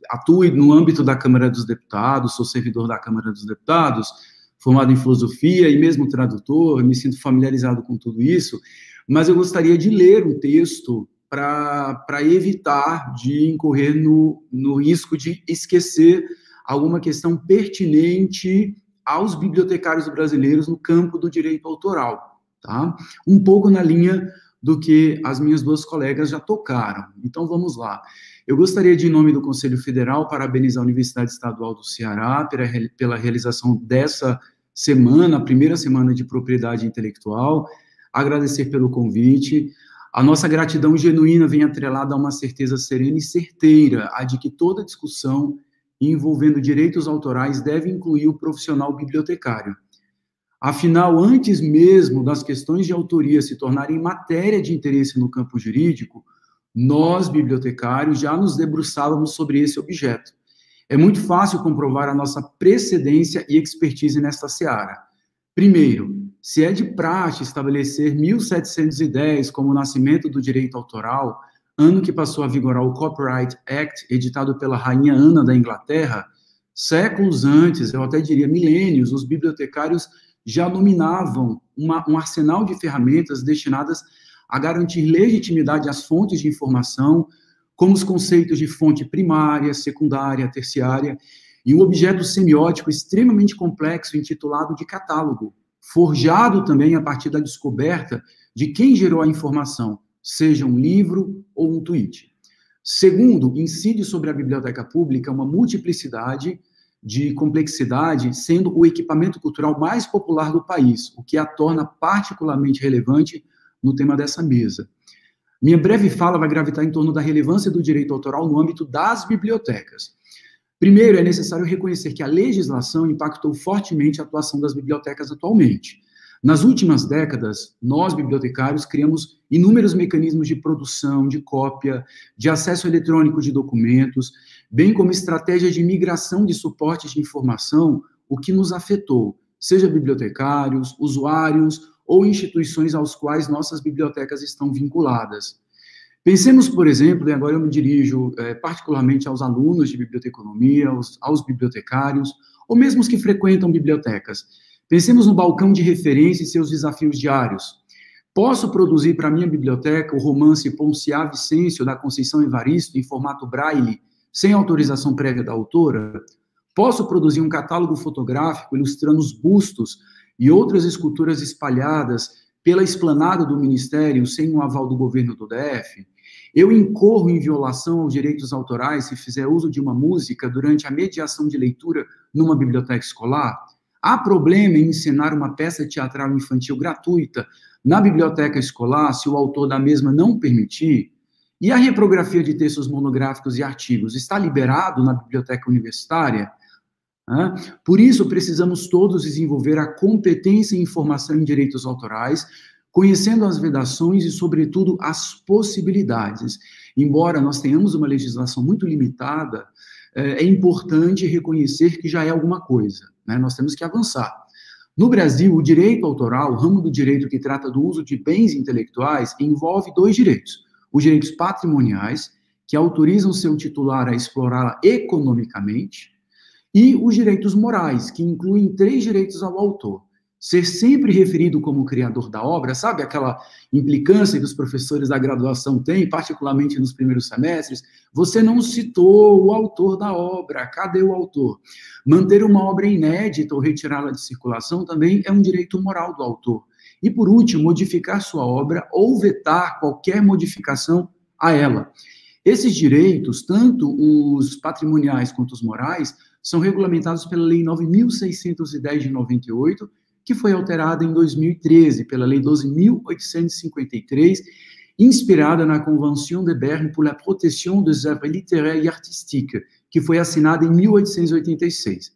atue no âmbito da Câmara dos Deputados, sou servidor da Câmara dos Deputados, formado em filosofia e mesmo tradutor, me sinto familiarizado com tudo isso, mas eu gostaria de ler um texto para evitar de incorrer no risco de esquecer alguma questão pertinente aos bibliotecários brasileiros no campo do direito autoral, tá? Um pouco na linha do que as minhas duas colegas já tocaram. Então, vamos lá. Eu gostaria de, em nome do Conselho Federal, parabenizar a Universidade Estadual do Ceará pela realização dessa semana, a primeira semana de propriedade intelectual, agradecer pelo convite. A nossa gratidão genuína vem atrelada a uma certeza serena e certeira, a de que toda discussão envolvendo direitos autorais deve incluir o profissional bibliotecário. Afinal, antes mesmo das questões de autoria se tornarem matéria de interesse no campo jurídico, nós, bibliotecários, já nos debruçávamos sobre esse objeto. É muito fácil comprovar a nossa precedência e expertise nesta seara. Primeiro, se é de praxe estabelecer 1710 como o nascimento do direito autoral, ano que passou a vigorar o Copyright Act, editado pela Rainha Ana da Inglaterra, séculos antes, eu até diria milênios, os bibliotecários já dominavam um arsenal de ferramentas destinadas a garantir legitimidade às fontes de informação, como os conceitos de fonte primária, secundária, terciária, e um objeto semiótico extremamente complexo intitulado de catálogo, forjado também a partir da descoberta de quem gerou a informação, seja um livro ou um tweet. Segundo, incide sobre a biblioteca pública uma multiplicidade de complexidade, sendo o equipamento cultural mais popular do país, o que a torna particularmente relevante no tema dessa mesa. Minha breve fala vai gravitar em torno da relevância do direito autoral no âmbito das bibliotecas. Primeiro, é necessário reconhecer que a legislação impactou fortemente a atuação das bibliotecas atualmente. Nas últimas décadas, nós, bibliotecários, criamos inúmeros mecanismos de produção, de cópia, de acesso eletrônico de documentos, bem como estratégias de migração de suportes de informação, o que nos afetou, seja bibliotecários, usuários ou instituições aos quais nossas bibliotecas estão vinculadas. Pensemos, por exemplo, e agora eu me dirijo particularmente aos alunos de biblioteconomia, aos bibliotecários, ou mesmo os que frequentam bibliotecas. Pensemos no balcão de referência e seus desafios diários. Posso produzir para a minha biblioteca o romance Ponciá Vicêncio, da Conceição Evaristo, em formato braille, sem autorização prévia da autora? Posso produzir um catálogo fotográfico ilustrando os bustos e outras esculturas espalhadas pela esplanada do Ministério sem um aval do governo do DF? Eu incorro em violação aos direitos autorais se fizer uso de uma música durante a mediação de leitura numa biblioteca escolar? Há problema em encenar uma peça teatral infantil gratuita na biblioteca escolar se o autor da mesma não permitir? E a reprografia de textos monográficos e artigos está liberado na biblioteca universitária? Por isso, precisamos todos desenvolver a competência em informação em direitos autorais, conhecendo as vedações e, sobretudo, as possibilidades. Embora nós tenhamos uma legislação muito limitada, é importante reconhecer que já é alguma coisa, né? Nós temos que avançar. No Brasil, o direito autoral, o ramo do direito que trata do uso de bens intelectuais, envolve dois direitos. Os direitos patrimoniais, que autorizam seu titular a explorá-la economicamente, e os direitos morais, que incluem 3 direitos ao autor. Ser sempre referido como criador da obra, sabe aquela implicância que os professores da graduação têm, particularmente nos primeiros semestres? Você não citou o autor da obra, cadê o autor? Manter uma obra inédita ou retirá-la de circulação também é um direito moral do autor. E, por último, modificar sua obra ou vetar qualquer modificação a ela. Esses direitos, tanto os patrimoniais quanto os morais, são regulamentados pela Lei 9.610 de 98, que foi alterada em 2013 pela Lei 12.853, inspirada na Convention de Berne pour la protection des œuvres littéraires et artistiques, que foi assinada em 1886.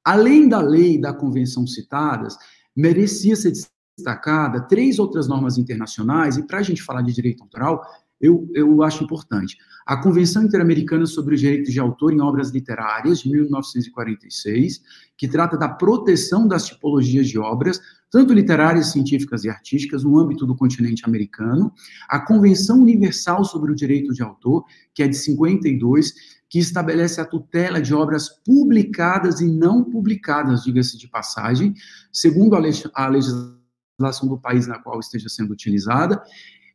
Além da lei e da convenção citadas, merecia ser destacada 3 outras normas internacionais, e para a gente falar de direito autoral, eu acho importante. A Convenção Interamericana sobre os Direitos de Autor em Obras Literárias, de 1946, que trata da proteção das tipologias de obras, tanto literárias, científicas e artísticas, no âmbito do continente americano. A Convenção Universal sobre o Direito de Autor, que é de 52, que estabelece a tutela de obras publicadas e não publicadas, diga-se de passagem, segundo a legislação do país na qual esteja sendo utilizada.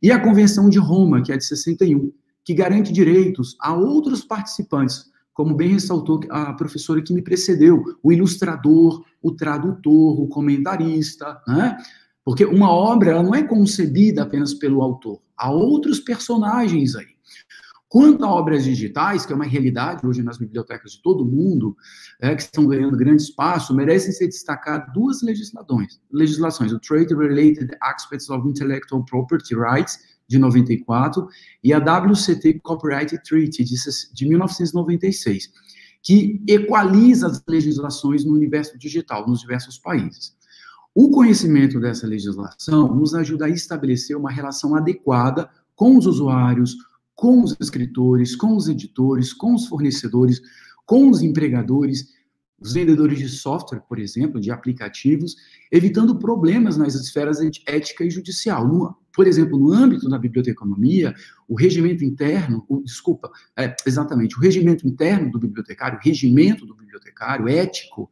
E a Convenção de Roma, que é de 61, que garante direitos a outros participantes, como bem ressaltou a professora que me precedeu, o ilustrador, o tradutor, o comentarista, né? Porque uma obra ela não é concebida apenas pelo autor, há outros personagens aí. Quanto a obras digitais, que é uma realidade hoje nas bibliotecas de todo mundo, que estão ganhando grande espaço, merecem ser destacadas 2 legislações, o Trade Related Aspects of Intellectual Property Rights, de 94, e a WCT Copyright Treaty, de 1996, que equaliza as legislações no universo digital, nos diversos países. O conhecimento dessa legislação nos ajuda a estabelecer uma relação adequada com os usuários, com os escritores, com os editores, com os fornecedores, com os empregadores, os vendedores de software, por exemplo, de aplicativos, evitando problemas nas esferas ética e judicial. Por exemplo, no âmbito da biblioteconomia, o regimento interno, o regimento interno do bibliotecário, ético,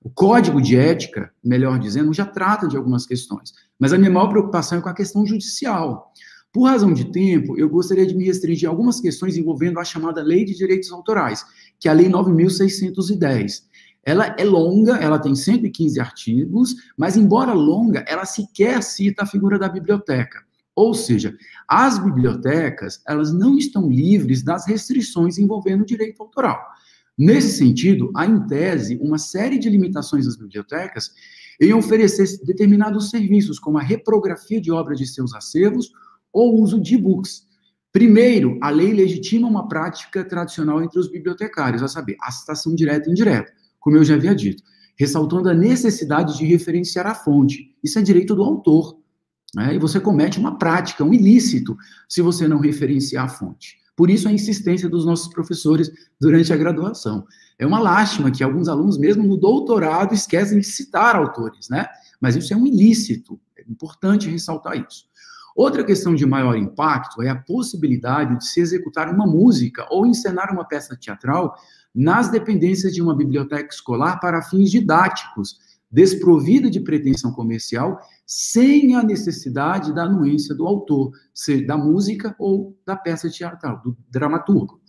o código de ética, melhor dizendo, já trata de algumas questões. Mas a minha maior preocupação é com a questão judicial. Por razão de tempo, eu gostaria de me restringir a algumas questões envolvendo a chamada Lei de Direitos Autorais, que é a Lei 9.610. Ela é longa, ela tem 115 artigos, mas, embora longa, ela sequer cita a figura da biblioteca. Ou seja, as bibliotecas, elas não estão livres das restrições envolvendo o direito autoral. Nesse sentido, há, em tese, uma série de limitações das bibliotecas em oferecer determinados serviços, como a reprografia de obras de seus acervos ou o uso de e-books. Primeiro, a lei legitima uma prática tradicional entre os bibliotecários, a saber, a citação direta e indireta, como eu já havia dito, ressaltando a necessidade de referenciar a fonte. Isso é direito do autor, né? E você comete uma prática, um ilícito, se você não referenciar a fonte. Por isso a insistência dos nossos professores durante a graduação. É uma lástima que alguns alunos, mesmo no doutorado, esquecem de citar autores, né? Mas isso é um ilícito, é importante ressaltar isso. Outra questão de maior impacto é a possibilidade de se executar uma música ou encenar uma peça teatral nas dependências de uma biblioteca escolar para fins didáticos, desprovida de pretensão comercial, sem a necessidade da anuência do autor, seja da música ou da peça teatral, do dramaturgo.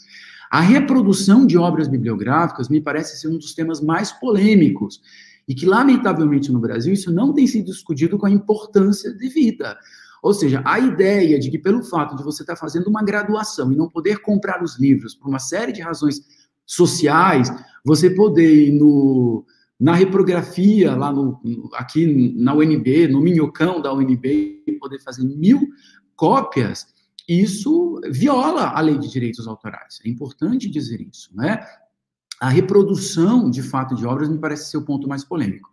A reprodução de obras bibliográficas me parece ser um dos temas mais polêmicos, e que, lamentavelmente, no Brasil, isso não tem sido discutido com a importância devida. Ou seja, a ideia de que, pelo fato de você estar fazendo uma graduação e não poder comprar os livros por uma série de razões sociais, você poder ir na reprografia, lá aqui na UNB, no minhocão da UNB, poder fazer 1000 cópias, isso viola a lei de direitos autorais. É importante dizer isso, né? A reprodução, de fato, de obras me parece ser o ponto mais polêmico.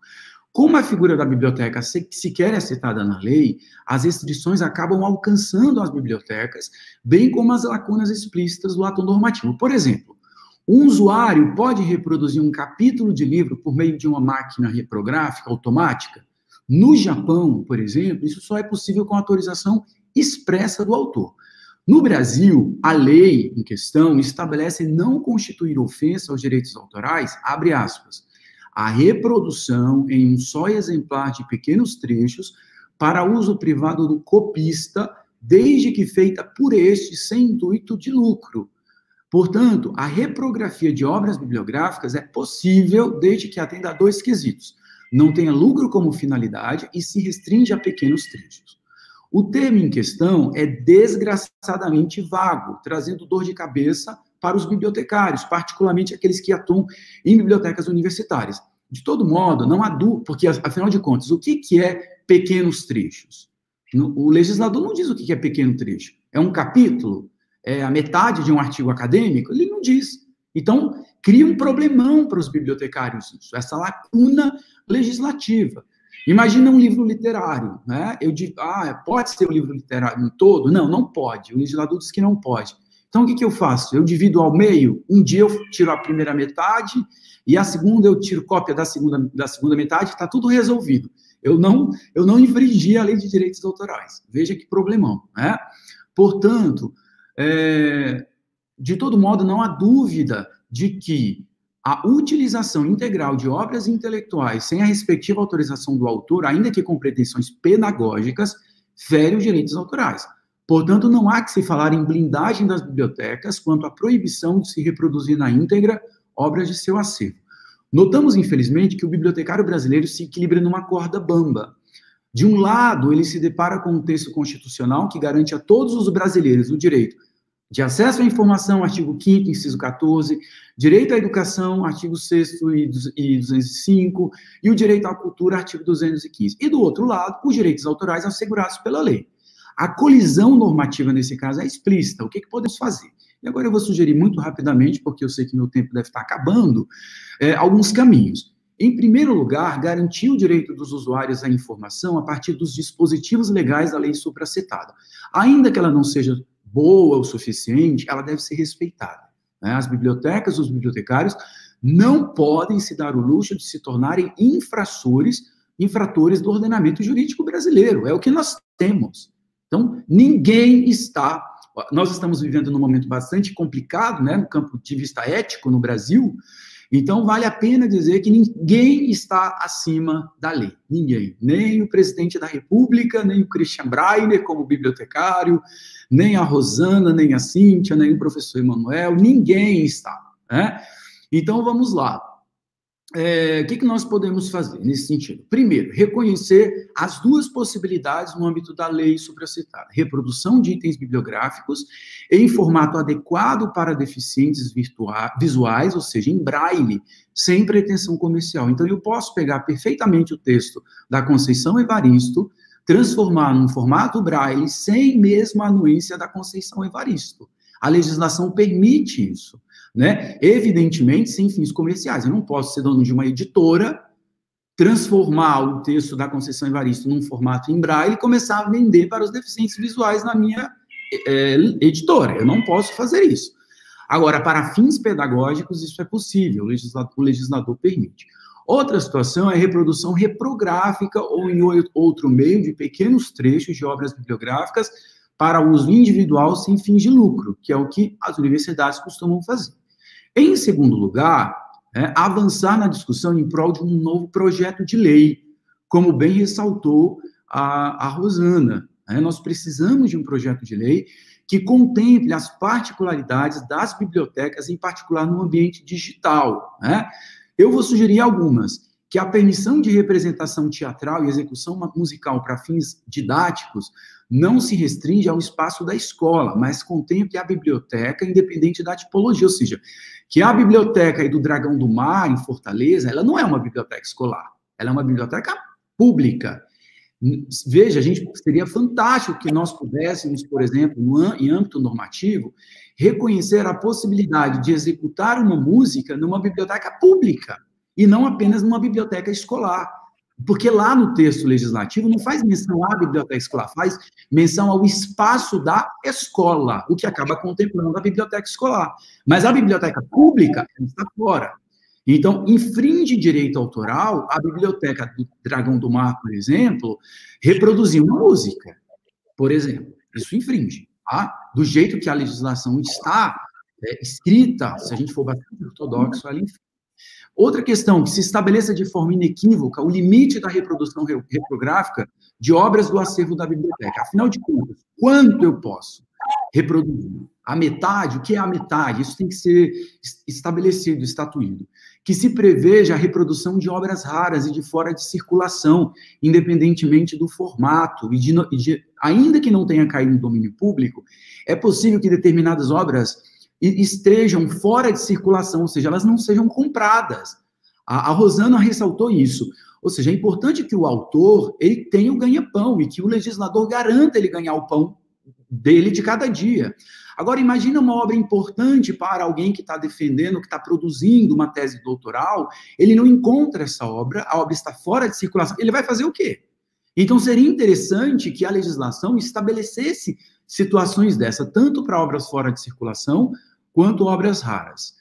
Como a figura da biblioteca sequer é citada na lei, as restrições acabam alcançando as bibliotecas, bem como as lacunas explícitas do ato normativo. Por exemplo, um usuário pode reproduzir um capítulo de livro por meio de uma máquina reprográfica automática? No Japão, por exemplo, isso só é possível com autorização expressa do autor. No Brasil, a lei em questão estabelece não constituir ofensa aos direitos autorais, abre aspas, a reprodução em um só exemplar de pequenos trechos para uso privado do copista, desde que feita por este sem intuito de lucro. Portanto, a reprografia de obras bibliográficas é possível desde que atenda a 2 quesitos. Não tenha lucro como finalidade e se restringe a pequenos trechos. O termo em questão é desgraçadamente vago, trazendo dor de cabeça para os bibliotecários, particularmente aqueles que atuam em bibliotecas universitárias. De todo modo, não há dúvida, porque, afinal de contas, o que é pequenos trechos? O legislador não diz o que é pequeno trecho. É um capítulo? É a metade de um artigo acadêmico? Ele não diz. Então, cria um problemão para os bibliotecários isso, essa lacuna legislativa. Imagina um livro literário, né? Eu digo, pode ser um livro literário no todo? Não, não pode. O legislador diz que não pode. Então, o que eu faço? Eu divido ao meio, um dia eu tiro a primeira metade, e a segunda eu tiro cópia da segunda metade, está tudo resolvido. Eu não infringi a lei de direitos autorais. Veja que problemão, né? Portanto, de todo modo, não há dúvida de que a utilização integral de obras intelectuais sem a respectiva autorização do autor, ainda que com pretensões pedagógicas, fere os direitos autorais. Portanto, não há que se falar em blindagem das bibliotecas quanto à proibição de se reproduzir na íntegra obras de seu acervo. Notamos, infelizmente, que o bibliotecário brasileiro se equilibra numa corda bamba. De um lado, ele se depara com um texto constitucional que garante a todos os brasileiros o direito de acesso à informação, artigo 5º, inciso 14, direito à educação, artigo 6º e 205, e o direito à cultura, artigo 215. E, do outro lado, os direitos autorais assegurados pela lei. A colisão normativa, nesse caso, é explícita. O que podemos fazer? E agora eu vou sugerir muito rapidamente, porque eu sei que meu tempo deve estar acabando, alguns caminhos. Em primeiro lugar, garantir o direito dos usuários à informação a partir dos dispositivos legais da lei supracitada. Ainda que ela não seja boa o suficiente, ela deve ser respeitada, né? As bibliotecas, os bibliotecários, não podem se dar o luxo de se tornarem infratores do ordenamento jurídico brasileiro. É o que nós temos. Então, nós estamos vivendo num momento bastante complicado, né, no campo de vista ético no Brasil, então vale a pena dizer que ninguém está acima da lei, ninguém, nem o presidente da República, nem o Christian Breiner como bibliotecário, nem a Rosana, nem a Cíntia, nem o professor Emanuel, ninguém está, né? Então vamos lá. o que nós podemos fazer nesse sentido? Primeiro, reconhecer as duas possibilidades no âmbito da lei supracitada: reprodução de itens bibliográficos em formato adequado para deficientes visuais, ou seja, em braille, sem pretensão comercial. Então, eu posso pegar perfeitamente o texto da Conceição Evaristo, transformar num formato braille, sem mesmo a anuência da Conceição Evaristo. A legislação permite isso, né? Evidentemente, sem fins comerciais. Eu não posso ser dono de uma editora, transformar o texto da Conceição Evaristo num formato em braille e começar a vender para os deficientes visuais na minha editora. Eu não posso fazer isso. Agora, para fins pedagógicos, isso é possível, o legislador permite. Outra situação é a reprodução reprográfica ou em outro meio de pequenos trechos de obras bibliográficas para uso individual sem fins de lucro, que é o que as universidades costumam fazer. Em segundo lugar, avançar na discussão em prol de um novo projeto de lei, como bem ressaltou a Rosana. Nós precisamos de um projeto de lei que contemple as particularidades das bibliotecas, em particular no ambiente digital. Eu vou sugerir algumas: que a permissão de representação teatral e execução musical para fins didáticos não se restringe ao espaço da escola, mas contemple a biblioteca, independente da tipologia, ou seja, que a biblioteca do Dragão do Mar, em Fortaleza, ela não é uma biblioteca escolar, ela é uma biblioteca pública. Veja, seria fantástico que nós pudéssemos, por exemplo, em âmbito normativo, reconhecer a possibilidade de executar uma música numa biblioteca pública, e não apenas numa biblioteca escolar. Porque lá no texto legislativo não faz menção à biblioteca escolar, faz menção ao espaço da escola, o que acaba contemplando a biblioteca escolar. Mas a biblioteca pública está fora. Então, infringe direito autoral a biblioteca do Dragão do Mar, por exemplo, reproduzir uma música, por exemplo. Isso infringe, tá? Do jeito que a legislação está escrita, se a gente for bastante ortodoxo, ela infringe. Outra questão, que se estabeleça de forma inequívoca o limite da reprodução reprográfica de obras do acervo da biblioteca. Afinal de contas, quanto eu posso reproduzir? A metade? O que é a metade? Isso tem que ser estabelecido, estatuído. Que se preveja a reprodução de obras raras e de fora de circulação, independentemente do formato, ainda que não tenha caído no domínio público, é possível que determinadas obras estejam fora de circulação, ou seja, elas não sejam compradas. A Rosana ressaltou isso. Ou seja, é importante que o autor ele tenha o ganha-pão e que o legislador garanta ele ganhar o pão dele de cada dia. Agora, imagina uma obra importante para alguém que está defendendo, que está produzindo uma tese doutoral, ele não encontra essa obra, a obra está fora de circulação, ele vai fazer o quê? Então, seria interessante que a legislação estabelecesse situações dessa, tanto para obras fora de circulação, quanto obras raras.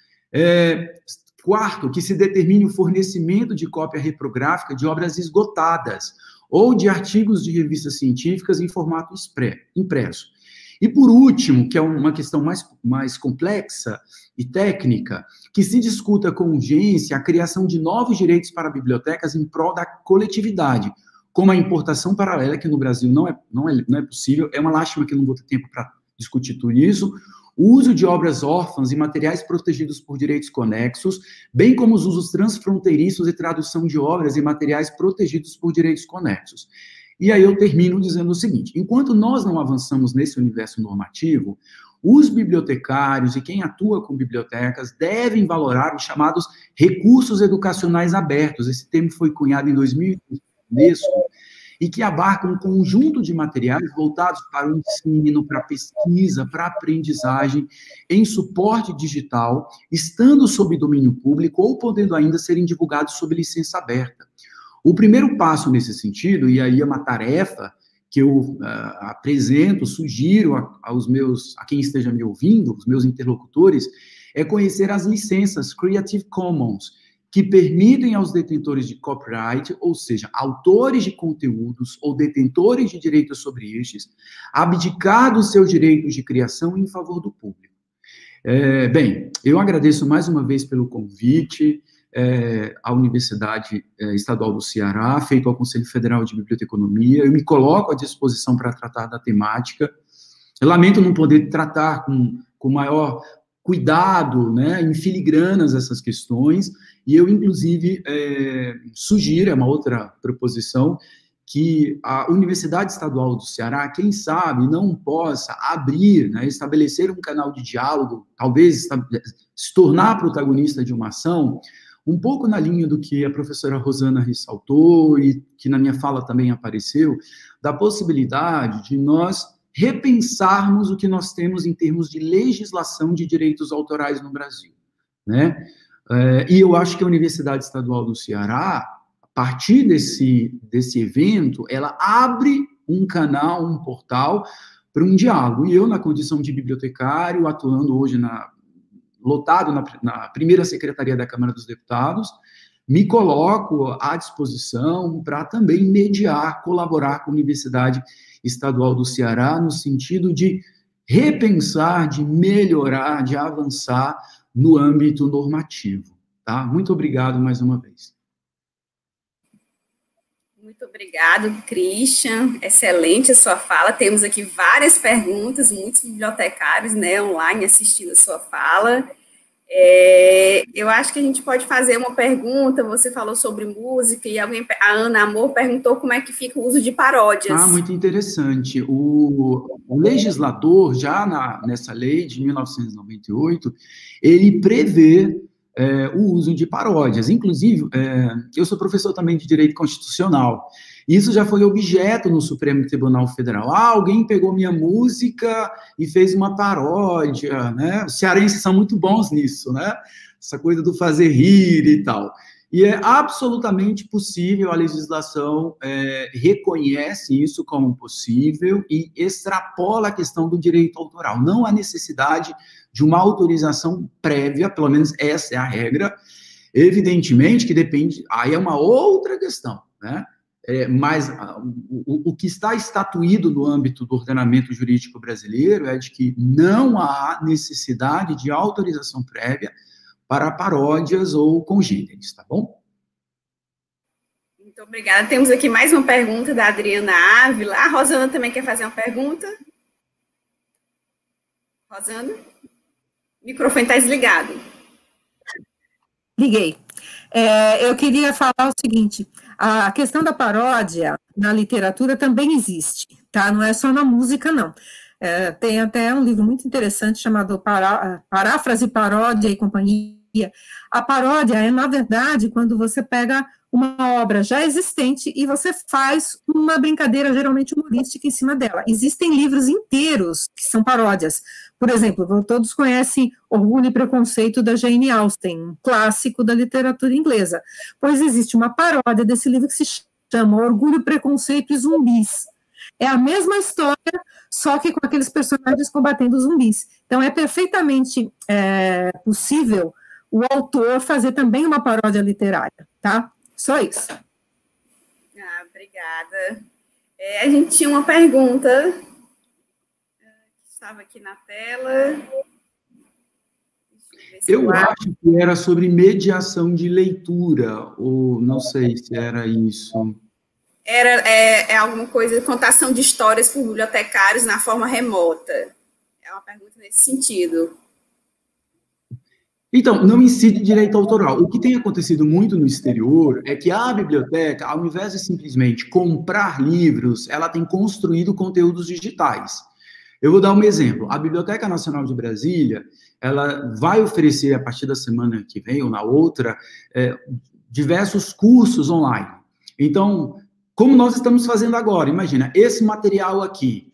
Quarto, que se determine o fornecimento de cópia reprográfica de obras esgotadas, ou de artigos de revistas científicas em formato impresso. E, por último, que é uma questão mais complexa e técnica, que se discuta com urgência a criação de novos direitos para bibliotecas em prol da coletividade, como a importação paralela, que no Brasil não é possível. É uma lástima que eu não vou ter tempo para discutir tudo isso. O uso de obras órfãs e materiais protegidos por direitos conexos, bem como os usos transfronteiriços e tradução de obras e materiais protegidos por direitos conexos. E aí eu termino dizendo o seguinte: enquanto nós não avançamos nesse universo normativo, os bibliotecários e quem atua com bibliotecas devem valorar os chamados recursos educacionais abertos. Esse termo foi cunhado em 2015, e que abarcam um conjunto de materiais voltados para o ensino, para a pesquisa, para a aprendizagem, em suporte digital, estando sob domínio público ou podendo ainda serem divulgados sob licença aberta. O primeiro passo nesse sentido, e aí é uma tarefa que eu apresento, sugiro a quem esteja me ouvindo, os meus interlocutores, é conhecer as licenças Creative Commons, que permitem aos detentores de copyright, ou seja, autores de conteúdos ou detentores de direitos sobre estes, abdicar dos seus direitos de criação em favor do público. Bem, eu agradeço mais uma vez pelo convite à Universidade Estadual do Ceará, feito ao Conselho Federal de Biblioteconomia. Eu me coloco à disposição para tratar da temática. Eu lamento não poder tratar com maior cuidado, né, em filigranas essas questões, E eu, inclusive, sugiro, é uma outra proposição, que a Universidade Estadual do Ceará, quem sabe, não possa abrir, né, estabelecer um canal de diálogo, talvez se tornar protagonista de uma ação, um pouco na linha do que a professora Rosana ressaltou e que na minha fala também apareceu, da possibilidade de nós repensarmos o que nós temos em termos de legislação de direitos autorais no Brasil, né? E eu acho que a Universidade Estadual do Ceará, a partir desse evento, ela abre um canal, um portal para um diálogo. E eu, na condição de bibliotecário, atuando hoje lotado na primeira secretaria da Câmara dos Deputados, me coloco à disposição para também mediar, colaborar com a Universidade Estadual do Ceará, no sentido de repensar, de melhorar, de avançar no âmbito normativo, tá? Muito obrigado mais uma vez. Muito obrigado, Christian. Excelente a sua fala. Temos aqui várias perguntas, muitos bibliotecários, né, online assistindo a sua fala. Eu acho que a gente pode fazer uma pergunta. Você falou sobre música e a Ana Amor perguntou como é que fica o uso de paródias. Muito interessante. O legislador, já nessa lei de 1998, ele prevê o uso de paródias. Inclusive, eu sou professor também de Direito Constitucional. Isso já foi objeto no Supremo Tribunal Federal. Alguém pegou minha música e fez uma paródia, né? Os cearenses são muito bons nisso, né? Essa coisa do fazer rir e tal. E é absolutamente possível, a legislação reconhece isso como possível e extrapola a questão do direito autoral. Não há necessidade de uma autorização prévia, pelo menos essa é a regra. Evidentemente que depende, aí é uma outra questão, né? Mas o que está estatuído no âmbito do ordenamento jurídico brasileiro é de que não há necessidade de autorização prévia para paródias ou congêneres, tá bom? Muito obrigada. Temos aqui mais uma pergunta da Adriana Ávila. A Rosana também quer fazer uma pergunta? Rosana? O microfone está desligado. Liguei. Eu queria falar o seguinte, a questão da paródia na literatura também existe, tá? Não é só na música, não. Tem até um livro muito interessante chamado Paráfrase, Paródia e Companhia. A paródia é, na verdade, quando você pega uma obra já existente e você faz uma brincadeira geralmente humorística em cima dela. Existem livros inteiros que são paródias. Por exemplo, todos conhecem Orgulho e Preconceito, da Jane Austen, um clássico da literatura inglesa. Pois existe uma paródia desse livro que se chama Orgulho, Preconceito e Zumbis. É a mesma história, só que com aqueles personagens combatendo zumbis. Então, é perfeitamente possível o autor fazer também uma paródia literária, tá? Só isso. Obrigada. A gente tinha uma pergunta que estava aqui na tela. Eu acho que era sobre mediação de leitura, ou não sei se era isso. É alguma coisa, contação de histórias por bibliotecários na forma remota. É uma pergunta nesse sentido. Então, não incide direito autoral. O que tem acontecido muito no exterior é que a biblioteca, ao invés de simplesmente comprar livros, ela tem construído conteúdos digitais. Eu vou dar um exemplo. A Biblioteca Nacional de Brasília, ela vai oferecer, a partir da semana que vem ou na outra, diversos cursos online. Então, como nós estamos fazendo agora, imagina, esse material aqui,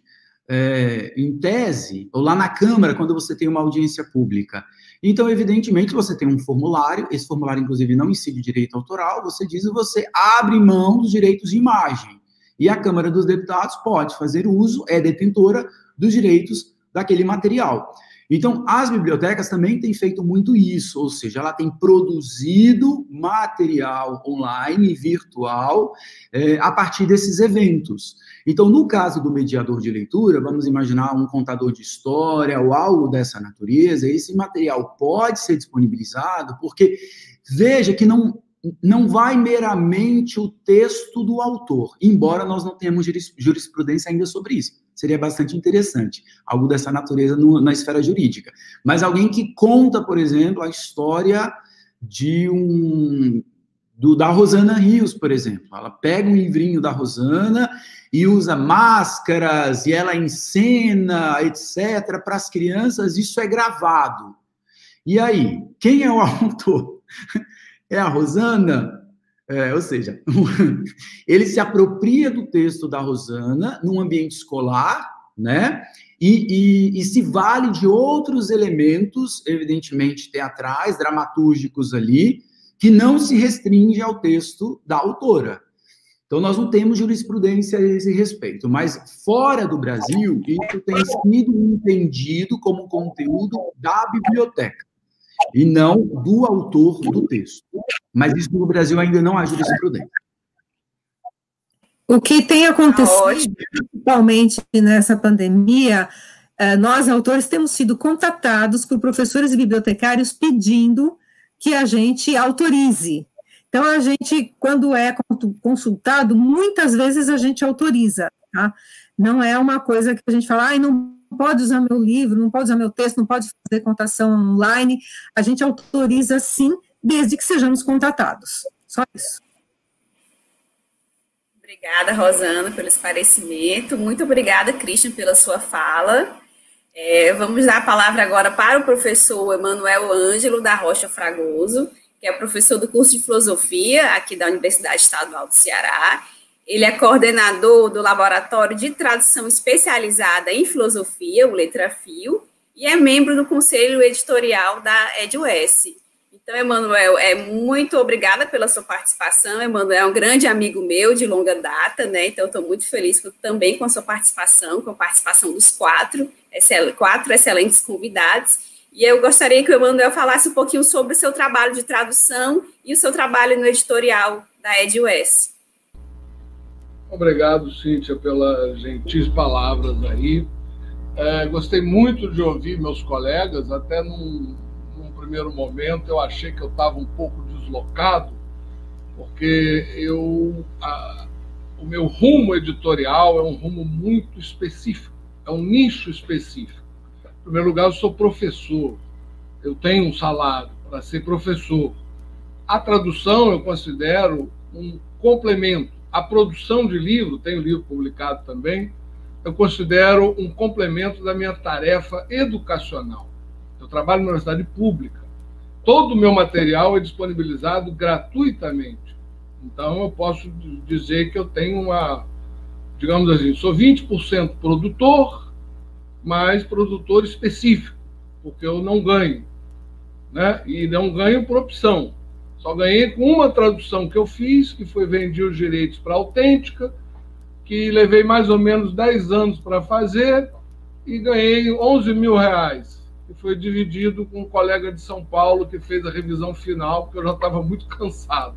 em tese, ou lá na Câmara, quando você tem uma audiência pública. Então, evidentemente, você tem um formulário, esse formulário, inclusive, não incide direito autoral, você diz que você abre mão dos direitos de imagem. E a Câmara dos Deputados pode fazer uso, é detentora dos direitos daquele material. Então, as bibliotecas também têm feito muito isso, ou seja, ela tem produzido material online, virtual, a partir desses eventos. Então, no caso do mediador de leitura, vamos imaginar um contador de história ou algo dessa natureza, esse material pode ser disponibilizado, porque veja que não vai meramente o texto do autor, embora nós não tenhamos jurisprudência ainda sobre isso. Seria bastante interessante, algo dessa natureza na esfera jurídica. Mas alguém que conta, por exemplo, a história da Rosana Rios, por exemplo. Ela pega um livrinho da Rosana e usa máscaras, e ela encena, etc., para as crianças, isso é gravado. E aí, quem é o autor? É a Rosana? Ou seja, ele se apropria do texto da Rosana num ambiente escolar, né? E se vale de outros elementos, evidentemente teatrais, dramatúrgicos ali, que não se restringe ao texto da autora. Então, nós não temos jurisprudência a esse respeito, mas fora do Brasil, isso tem sido entendido como conteúdo da biblioteca, e não do autor do texto. Mas isso no Brasil ainda não há jurisprudência. O que tem acontecido, principalmente nessa pandemia, nós, autores, temos sido contatados por professores e bibliotecários pedindo que a gente autorize. Então, a gente, quando é consultado, muitas vezes a gente autoriza, tá? Não é uma coisa que a gente fala, não pode usar meu livro, não pode usar meu texto, não pode fazer contação online. A gente autoriza, sim, desde que sejamos contatados. Só isso. Obrigada, Rosana, pelo esclarecimento. Muito obrigada, Christian, pela sua fala. Vamos dar a palavra agora para o professor Emanuel Ângelo da Rocha Fragoso, que é professor do curso de Filosofia aqui da Universidade Estadual do Ceará. Ele é coordenador do Laboratório de Tradução Especializada em Filosofia, o Letrafil, e é membro do Conselho Editorial da EdUS. Então, Emanuel, muito obrigada pela sua participação. Emanuel é um grande amigo meu de longa data, né? Então, estou muito feliz também com a sua participação, com a participação dos quatro excelentes convidados. E eu gostaria que o Emanuel falasse um pouquinho sobre o seu trabalho de tradução e o seu trabalho no editorial da EdUS. Obrigado, Cíntia, pelas gentis palavras aí. Gostei muito de ouvir meus colegas, até num primeiro momento eu achei que eu estava um pouco deslocado, porque o meu rumo editorial é um rumo muito específico, é um nicho específico. Em primeiro lugar, eu sou professor, eu tenho um salário para ser professor. A tradução eu considero um complemento. A produção de livro, tenho livro publicado também, eu considero um complemento da minha tarefa educacional. Eu trabalho na universidade pública. Todo o meu material é disponibilizado gratuitamente. Então, eu posso dizer que eu tenho digamos assim, sou 20% produtor, mas produtor específico, porque eu não ganho, né? E não ganho por opção. Só ganhei com uma tradução que eu fiz, que foi vender os direitos para a Autêntica, que levei mais ou menos 10 anos para fazer, e ganhei R$11.000, que foi dividido com um colega de São Paulo que fez a revisão final, porque eu já estava muito cansado.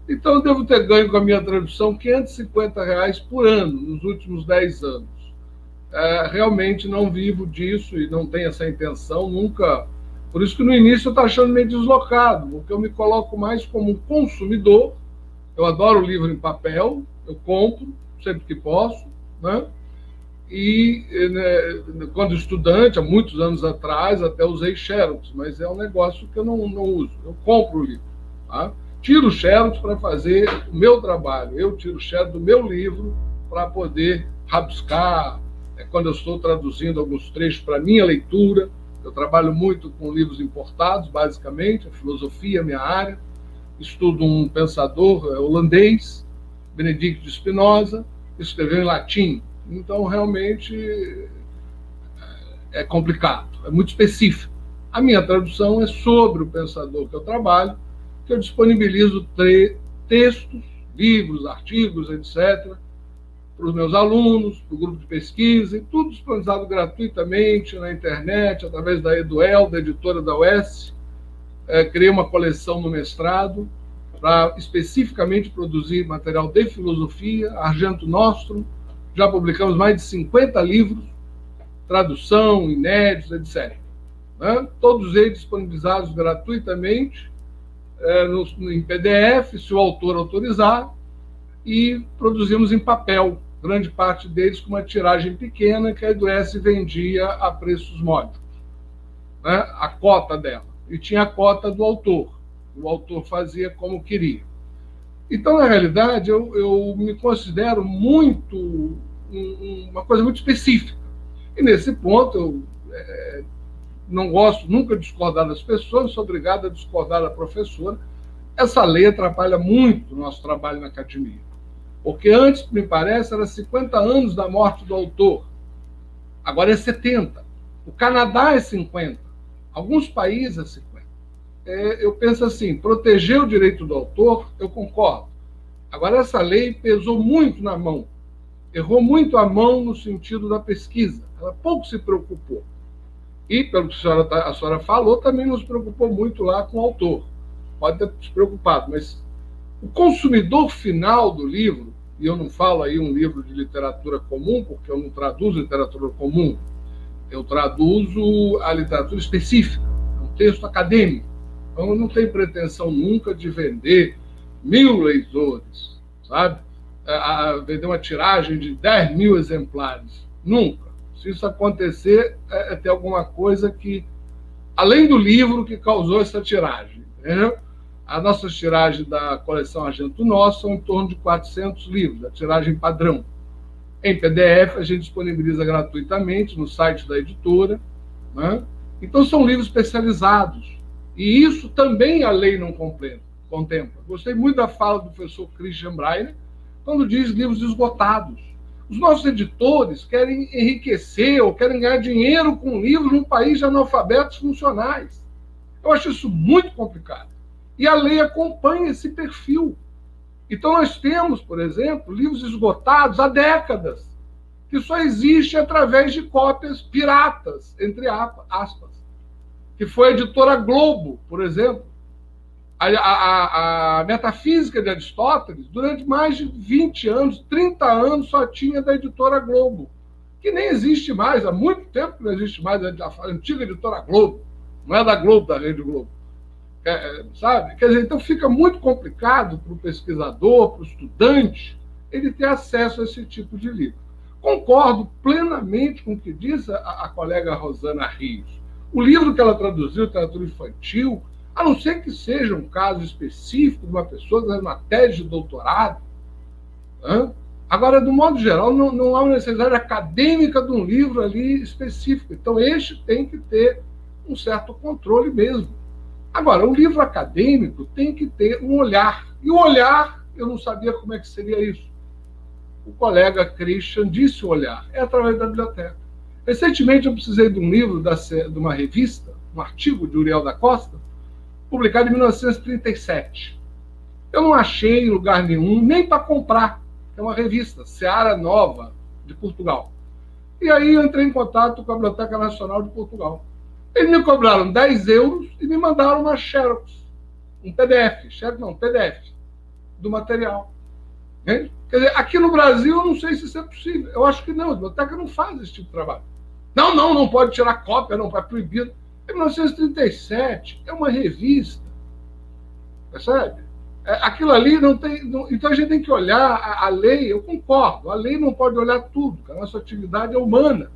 Então, eu devo ter ganho com a minha tradução R$550 por ano, nos últimos 10 anos. Realmente não vivo disso e não tenho essa intenção, nunca. Por isso que no início eu estou achando meio deslocado, porque eu me coloco mais como um consumidor. Eu adoro livro em papel, eu compro sempre que posso, né? E quando estudante, há muitos anos atrás, até usei Xerox, mas é um negócio que eu não uso. Eu compro o livro, tá? Tiro o Xerox para fazer o meu trabalho. Eu tiro o Xerox do meu livro para poder rabiscar. Quando eu estou traduzindo alguns trechos para minha leitura, eu trabalho muito com livros importados, basicamente, a filosofia é minha área. Estudo um pensador holandês, Benedicto de Spinoza, que escreveu em latim. Então, realmente, é complicado, é muito específico. A minha tradução é sobre o pensador que eu trabalho, que eu disponibilizo textos, livros, artigos, etc., para os meus alunos, para o grupo de pesquisa, e tudo disponibilizado gratuitamente na internet, através da Eduel, da editora da UES. Criei uma coleção no mestrado para especificamente produzir material de filosofia, Argento Nostrum. Já publicamos mais de 50 livros, tradução, inéditos, etc. Todos eles disponibilizados gratuitamente, em PDF, se o autor autorizar, e produzimos em papel, grande parte deles com uma tiragem pequena que a EdUS vendia a preços módicos, a cota dela. E tinha a cota do autor. O autor fazia como queria. Então, na realidade, eu me considero muito uma coisa muito específica. E, nesse ponto, eu não gosto nunca de discordar das pessoas, sou obrigado a discordar da professora. Essa lei atrapalha muito o nosso trabalho na academia. Porque antes, me parece, era 50 anos da morte do autor. Agora é 70. O Canadá é 50. Alguns países é 50. Eu penso assim, proteger o direito do autor, eu concordo. Agora, essa lei pesou muito na mão. Errou muito a mão no sentido da pesquisa. Ela pouco se preocupou. E, pelo que a senhora falou, também nos preocupou muito lá com o autor. Pode ter se preocupado, mas o consumidor final do livro, e eu não falo aí um livro de literatura comum, porque eu não traduzo literatura comum, eu traduzo a literatura específica, um texto acadêmico. Então, eu não tenho pretensão nunca de vender 1000 leitores, sabe? Vender uma tiragem de 10.000 exemplares. Nunca. Se isso acontecer, é ter alguma coisa que, além do livro que causou essa tiragem, entendeu? A nossa tiragem da coleção Argento Nosso são em torno de 400 livros, a tiragem padrão. Em PDF, a gente disponibiliza gratuitamente no site da editora, né? Então, são livros especializados. E isso também a lei não contempla. Gostei muito da fala do professor Christian Breiner, quando diz livros esgotados. Os nossos editores querem enriquecer ou querem ganhar dinheiro com livros num país de analfabetos funcionais. Eu acho isso muito complicado. E a lei acompanha esse perfil. Então, nós temos, por exemplo, livros esgotados há décadas, que só existem através de cópias piratas, entre aspas, que foi a editora Globo, por exemplo. A Metafísica de Aristóteles, durante mais de 20 anos, 30 anos, só tinha da editora Globo, que nem existe mais, há muito tempo que não existe mais a antiga editora Globo, não é da Globo, da Rede Globo. Sabe? Quer dizer, então fica muito complicado para o pesquisador, para o estudante, ele ter acesso a esse tipo de livro. Concordo plenamente com o que diz a colega Rosana Rios. O livro que ela traduziu, literatura infantil, a não ser que seja um caso específico de uma pessoa que faz uma tese de doutorado. Agora, do modo geral, não há uma necessidade acadêmica de um livro ali específico. Então, este tem que ter um certo controle mesmo. Agora, o livro acadêmico tem que ter um olhar. E o olhar, eu não sabia como é que seria isso. O colega Christian disse o olhar. É através da biblioteca. Recentemente, eu precisei de um livro de uma revista, um artigo de Uriel da Costa, publicado em 1937. Eu não achei em lugar nenhum, nem para comprar. É uma revista, Seara Nova, de Portugal. E aí eu entrei em contato com a Biblioteca Nacional de Portugal. Eles me cobraram 10 euros e me mandaram uma Xerox, um PDF, PDF, do material. Entende? Quer dizer, aqui no Brasil eu não sei se isso é possível. Eu acho que não, a biblioteca não faz esse tipo de trabalho. Não pode tirar cópia, não, é proibido. Em 1937, é uma revista. Percebe? Aquilo ali não tem... Então a gente tem que olhar a lei, eu concordo, a lei não pode olhar tudo, porque a nossa atividade é humana.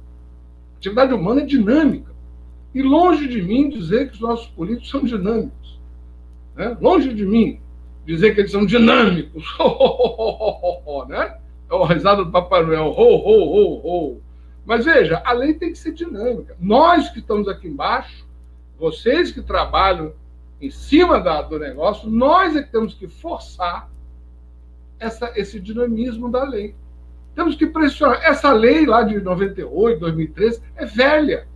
A atividade humana é dinâmica. E longe de mim dizer que os nossos políticos são dinâmicos. Né? Longe de mim dizer que eles são dinâmicos. Né? É o risado do Papai Noel. Mas veja, a lei tem que ser dinâmica. Nós que estamos aqui embaixo, vocês que trabalham em cima do negócio, nós é que temos que forçar esse dinamismo da lei. Temos que pressionar. Essa lei lá de 98, 2013, é velha.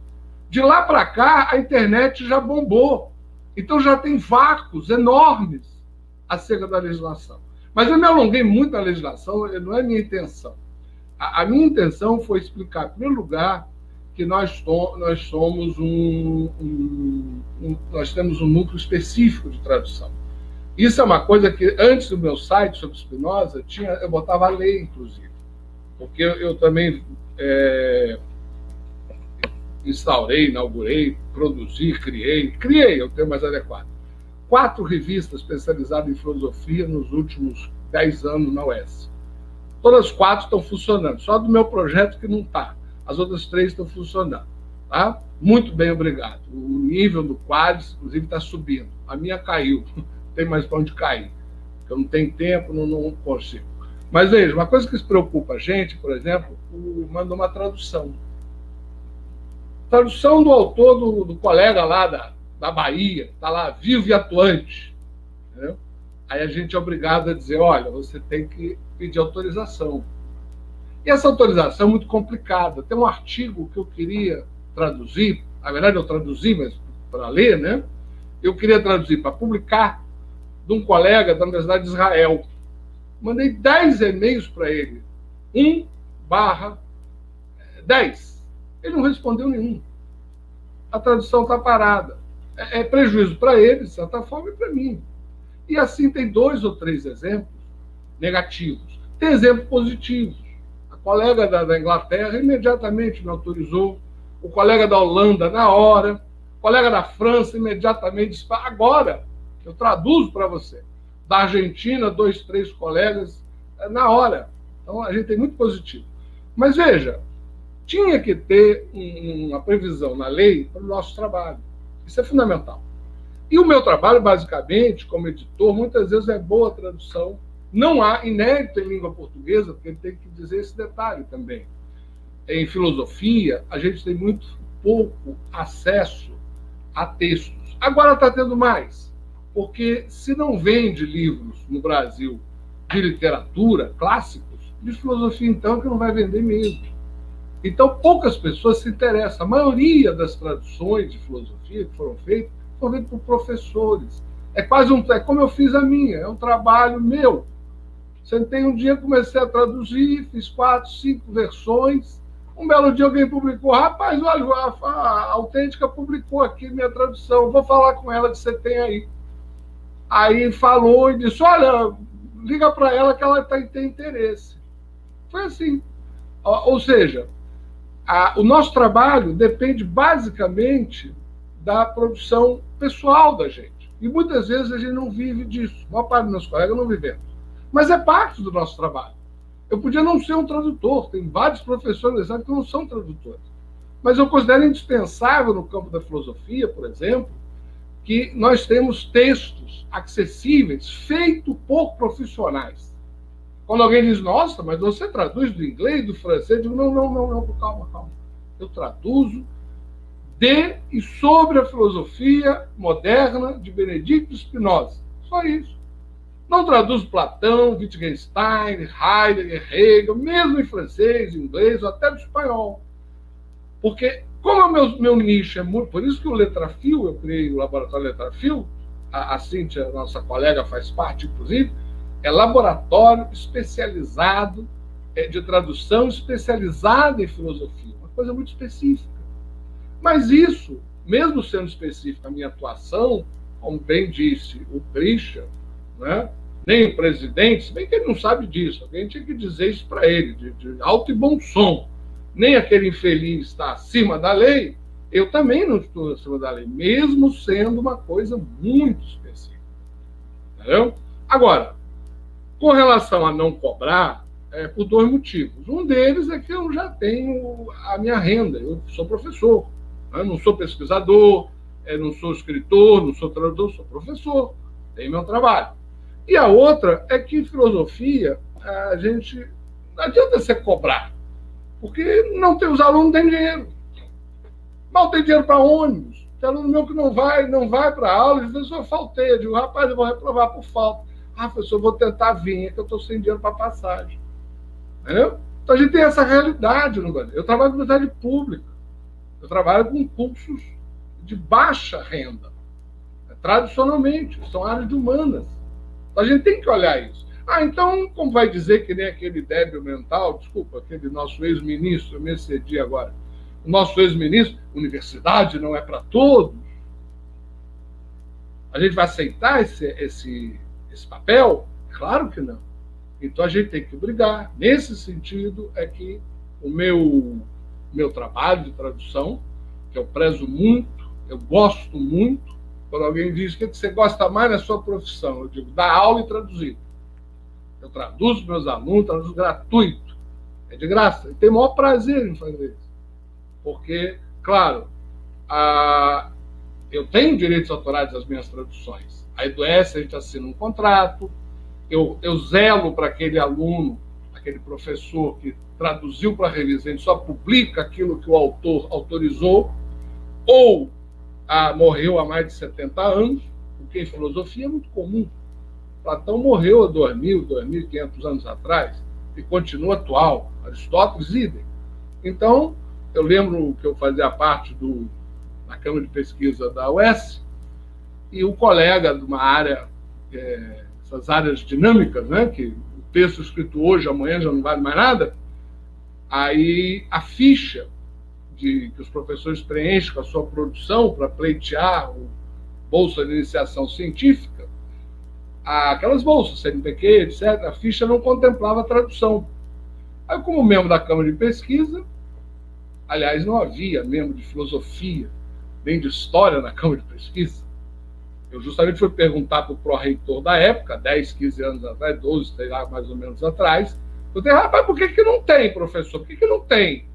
De lá para cá, a internet já bombou. Então já tem vácuos enormes acerca da legislação. Mas eu me alonguei muito na legislação, não é minha intenção. A minha intenção foi explicar, em primeiro lugar, que nós somos nós temos um núcleo específico de tradução. Isso é uma coisa que, antes do meu site sobre Spinoza, eu botava a lei, inclusive. Porque eu também inaugurei, produzi, criei, é o termo mais adequado, 4 revistas especializadas em filosofia nos últimos 10 anos na UES. Todas as 4 estão funcionando, só do meu projeto que não está. As outras 3 estão funcionando. Tá? Muito bem, obrigado. O nível do Quadros, inclusive, está subindo. A minha caiu. tem mais para onde cair. Eu não tenho tempo, não consigo. Mas veja, uma coisa que se preocupa a gente, por exemplo, mandou uma tradução. Tradução do autor do colega lá da Bahia, está lá vivo e atuante. Entendeu? Aí a gente é obrigado a dizer, olha, você tem que pedir autorização. E essa autorização é muito complicada. Tem um artigo que eu queria traduzir, na verdade eu traduzi, mas para ler, né? Eu queria traduzir para publicar, de um colega da Universidade de Israel. Mandei 10 e-mails para ele. 1/10. Ele não respondeu nenhum. A tradução está parada. É prejuízo para ele, de certa forma, e para mim. E assim tem 2 ou 3 exemplos negativos. Tem exemplos positivos. A colega da Inglaterra imediatamente me autorizou. O colega da Holanda, na hora. O colega da França imediatamente disse, agora, eu traduzo para você. Da Argentina, 2, 3 colegas, na hora. Então, a gente tem muito positivo. Mas, veja, tinha que ter uma previsão na lei para o nosso trabalho. Isso é fundamental. E o meu trabalho, basicamente, como editor, muitas vezes é boa tradução. Não há inédito em língua portuguesa, porque ele tem que dizer esse detalhe também. Em filosofia, a gente tem muito pouco acesso a textos. Agora está tendo mais. Porque se não vende livros no Brasil de literatura, clássicos, de filosofia, então, que não vai vender mesmo. Então, poucas pessoas se interessam. A maioria das traduções de filosofia que foram feitas por professores. É como eu fiz a minha, é um trabalho meu. Sentei um dia, comecei a traduzir, fiz 4, 5 versões. Um belo dia alguém publicou, rapaz, olha, a Autêntica publicou aqui minha tradução, vou falar com ela que você tem aí. Aí falou e disse, olha, liga para ela que ela tem interesse. Foi assim. Ou seja, o nosso trabalho depende basicamente da produção pessoal da gente. E muitas vezes a gente não vive disso. A maior parte dos meus colegas não vivemos. Mas é parte do nosso trabalho. Eu podia não ser um tradutor. Tem vários professores que não são tradutores. Mas eu considero indispensável no campo da filosofia, por exemplo, que nós temos textos acessíveis feitos por profissionais. Quando alguém diz, nossa, mas você traduz do inglês, do francês, eu digo, não, calma. Eu traduzo de e sobre a filosofia moderna de Benedito Spinoza. Só isso. Não traduzo Platão, Wittgenstein, Heidegger, Hegel, mesmo em francês, em inglês, ou até no espanhol. Porque, como o meu nicho é muito... Por isso que o Letrafil, eu criei o laboratório Letrafil, a Cíntia, nossa colega, faz parte, inclusive, é laboratório especializado de tradução, especializado em filosofia. Uma coisa muito específica. Mas isso, mesmo sendo específico a minha atuação, como bem disse o Christian, né? Nem o presidente, se bem que ele não sabe disso, alguém tinha que dizer isso para ele, de alto e bom som. Nem aquele infeliz está acima da lei, eu também não estou acima da lei, mesmo sendo uma coisa muito específica. Entendeu? Agora, com relação a não cobrar, por 2 motivos. Um deles é que eu já tenho a minha renda, eu sou professor, né? Não sou pesquisador, não sou escritor, não sou tradutor, sou professor, tenho meu trabalho. E a outra é que filosofia, a gente não adianta você cobrar, porque não tem, os alunos não têm dinheiro. Mal tem dinheiro para ônibus. Tem aluno meu que não vai para a aula, e diz, eu faltei. Eu digo, rapaz, eu vou reprovar por falta. Ah, professor, eu vou tentar vir, é que eu estou sem dinheiro para passagem. Entendeu? Então a gente tem essa realidade no Brasil. Eu trabalho com universidade pública. Eu trabalho com cursos de baixa renda. Tradicionalmente, são áreas de humanas. Então a gente tem que olhar isso. Então, como vai dizer que nem aquele débil mental, desculpa, aquele nosso ex-ministro, eu me excedi agora, o nosso ex-ministro, universidade não é para todos. A gente vai aceitar esse papel? Claro que não. Então a gente tem que brigar. Nesse sentido é que o meu trabalho de tradução, que eu prezo muito, eu gosto muito, quando alguém diz o que você gosta mais na sua profissão, eu digo, dar aula e traduzir. Eu traduzo meus alunos, traduzo gratuito. É de graça. Eu tenho o maior prazer em fazer isso. Porque, claro, Eu tenho direitos autorais das minhas traduções. Aí do ES a gente assina um contrato, eu zelo para aquele aluno, aquele professor que traduziu para a revista, a gente só publica aquilo que o autor autorizou, ou morreu há mais de 70 anos, porque em filosofia é muito comum. Platão morreu há 2.000, 2.500 anos atrás e continua atual. Aristóteles, idem. Então, eu lembro que eu fazia parte da Câmara de Pesquisa da UES, e o colega de uma área, essas áreas dinâmicas, né, que o texto escrito hoje, amanhã já não vale mais nada, aí a ficha que os professores preenchem com a sua produção para pleitear o bolsa de iniciação científica, aquelas bolsas, CNPq, etc., a ficha não contemplava a tradução. Aí, como membro da Câmara de Pesquisa, aliás, não havia membro de filosofia, nem de história na Câmara de Pesquisa, eu justamente fui perguntar para o pró-reitor da época, 10, 15 anos atrás, 12, sei lá, mais ou menos atrás, eu falei, rapaz, por que não tem, professor? Por que não tem?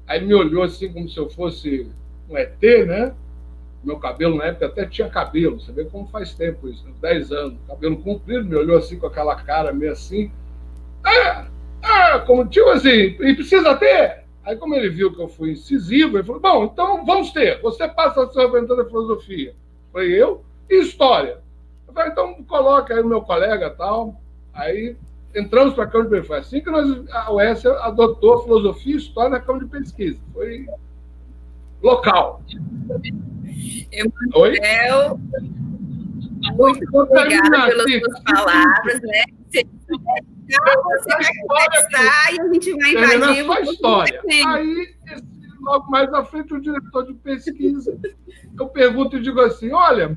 Aí ele me olhou assim, como se eu fosse um ET, né? Meu cabelo, na época, até tinha cabelo. Você vê como faz tempo isso, uns 10 anos. Cabelo comprido, me olhou assim, com aquela cara meio assim. Como tipo assim, e precisa ter? Aí, como ele viu que eu fui incisivo, ele falou, bom, então vamos ter. Você passa a ser representante da filosofia. Falei, eu? E história? Eu falei, então coloca aí o meu colega e tal. Aí entramos para a Câmara de Pesquisa. Foi assim que a UES adotou a filosofia e história na Câmara de Pesquisa. Foi local. Oi? Muito obrigada pelas suas palavras, né? Você vai conversar e a gente vai invadir a história. Aí, logo mais à frente, o diretor de pesquisa, eu pergunto e digo assim, olha,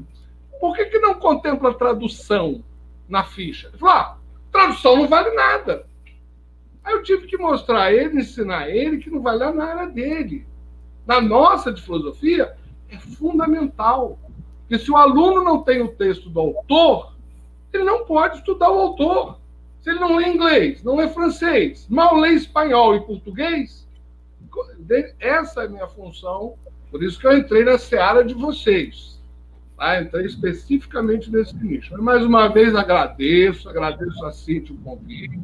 por que não contempla a tradução na ficha? Ele falou, tradução não vale nada. Aí eu tive que mostrar a ele, ensinar a ele que não vale a nada dele. Na nossa de filosofia, é fundamental. Porque se o aluno não tem o texto do autor, ele não pode estudar o autor. Se ele não lê inglês, não lê francês, mal lê espanhol e português, essa é a minha função. Por isso que eu entrei na seara de vocês. Tá? Entrei especificamente nesse nicho. Mas, mais uma vez, agradeço a Cíntia o convite.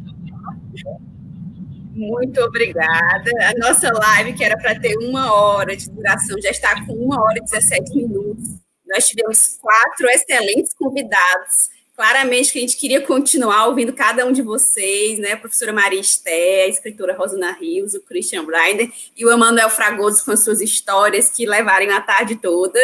Muito obrigada. A nossa live, que era para ter 1 hora de duração, já está com 1 hora e 17 minutos. Nós tivemos 4 excelentes convidados. Claramente que a gente queria continuar ouvindo cada um de vocês, né? A professora Maria Esté, a escritora Rosana Rios, o Christian Brinder e o Emanuel Fragoso com as suas histórias que levaram a tarde toda.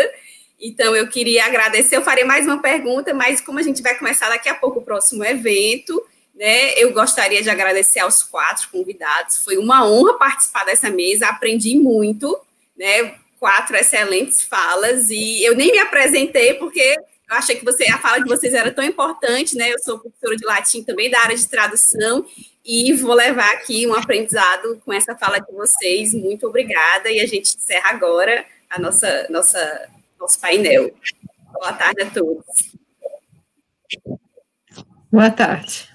Então, eu queria agradecer. Eu farei mais uma pergunta, mas como a gente vai começar daqui a pouco o próximo evento, né, eu gostaria de agradecer aos 4 convidados. Foi uma honra participar dessa mesa, aprendi muito, né? 4 excelentes falas, e eu nem me apresentei, porque eu achei que a fala de vocês era tão importante, né? Eu sou professora de latim também, da área de tradução, e vou levar aqui um aprendizado com essa fala de vocês. Muito obrigada, e a gente encerra agora a nosso painel. Boa tarde a todos. Boa tarde.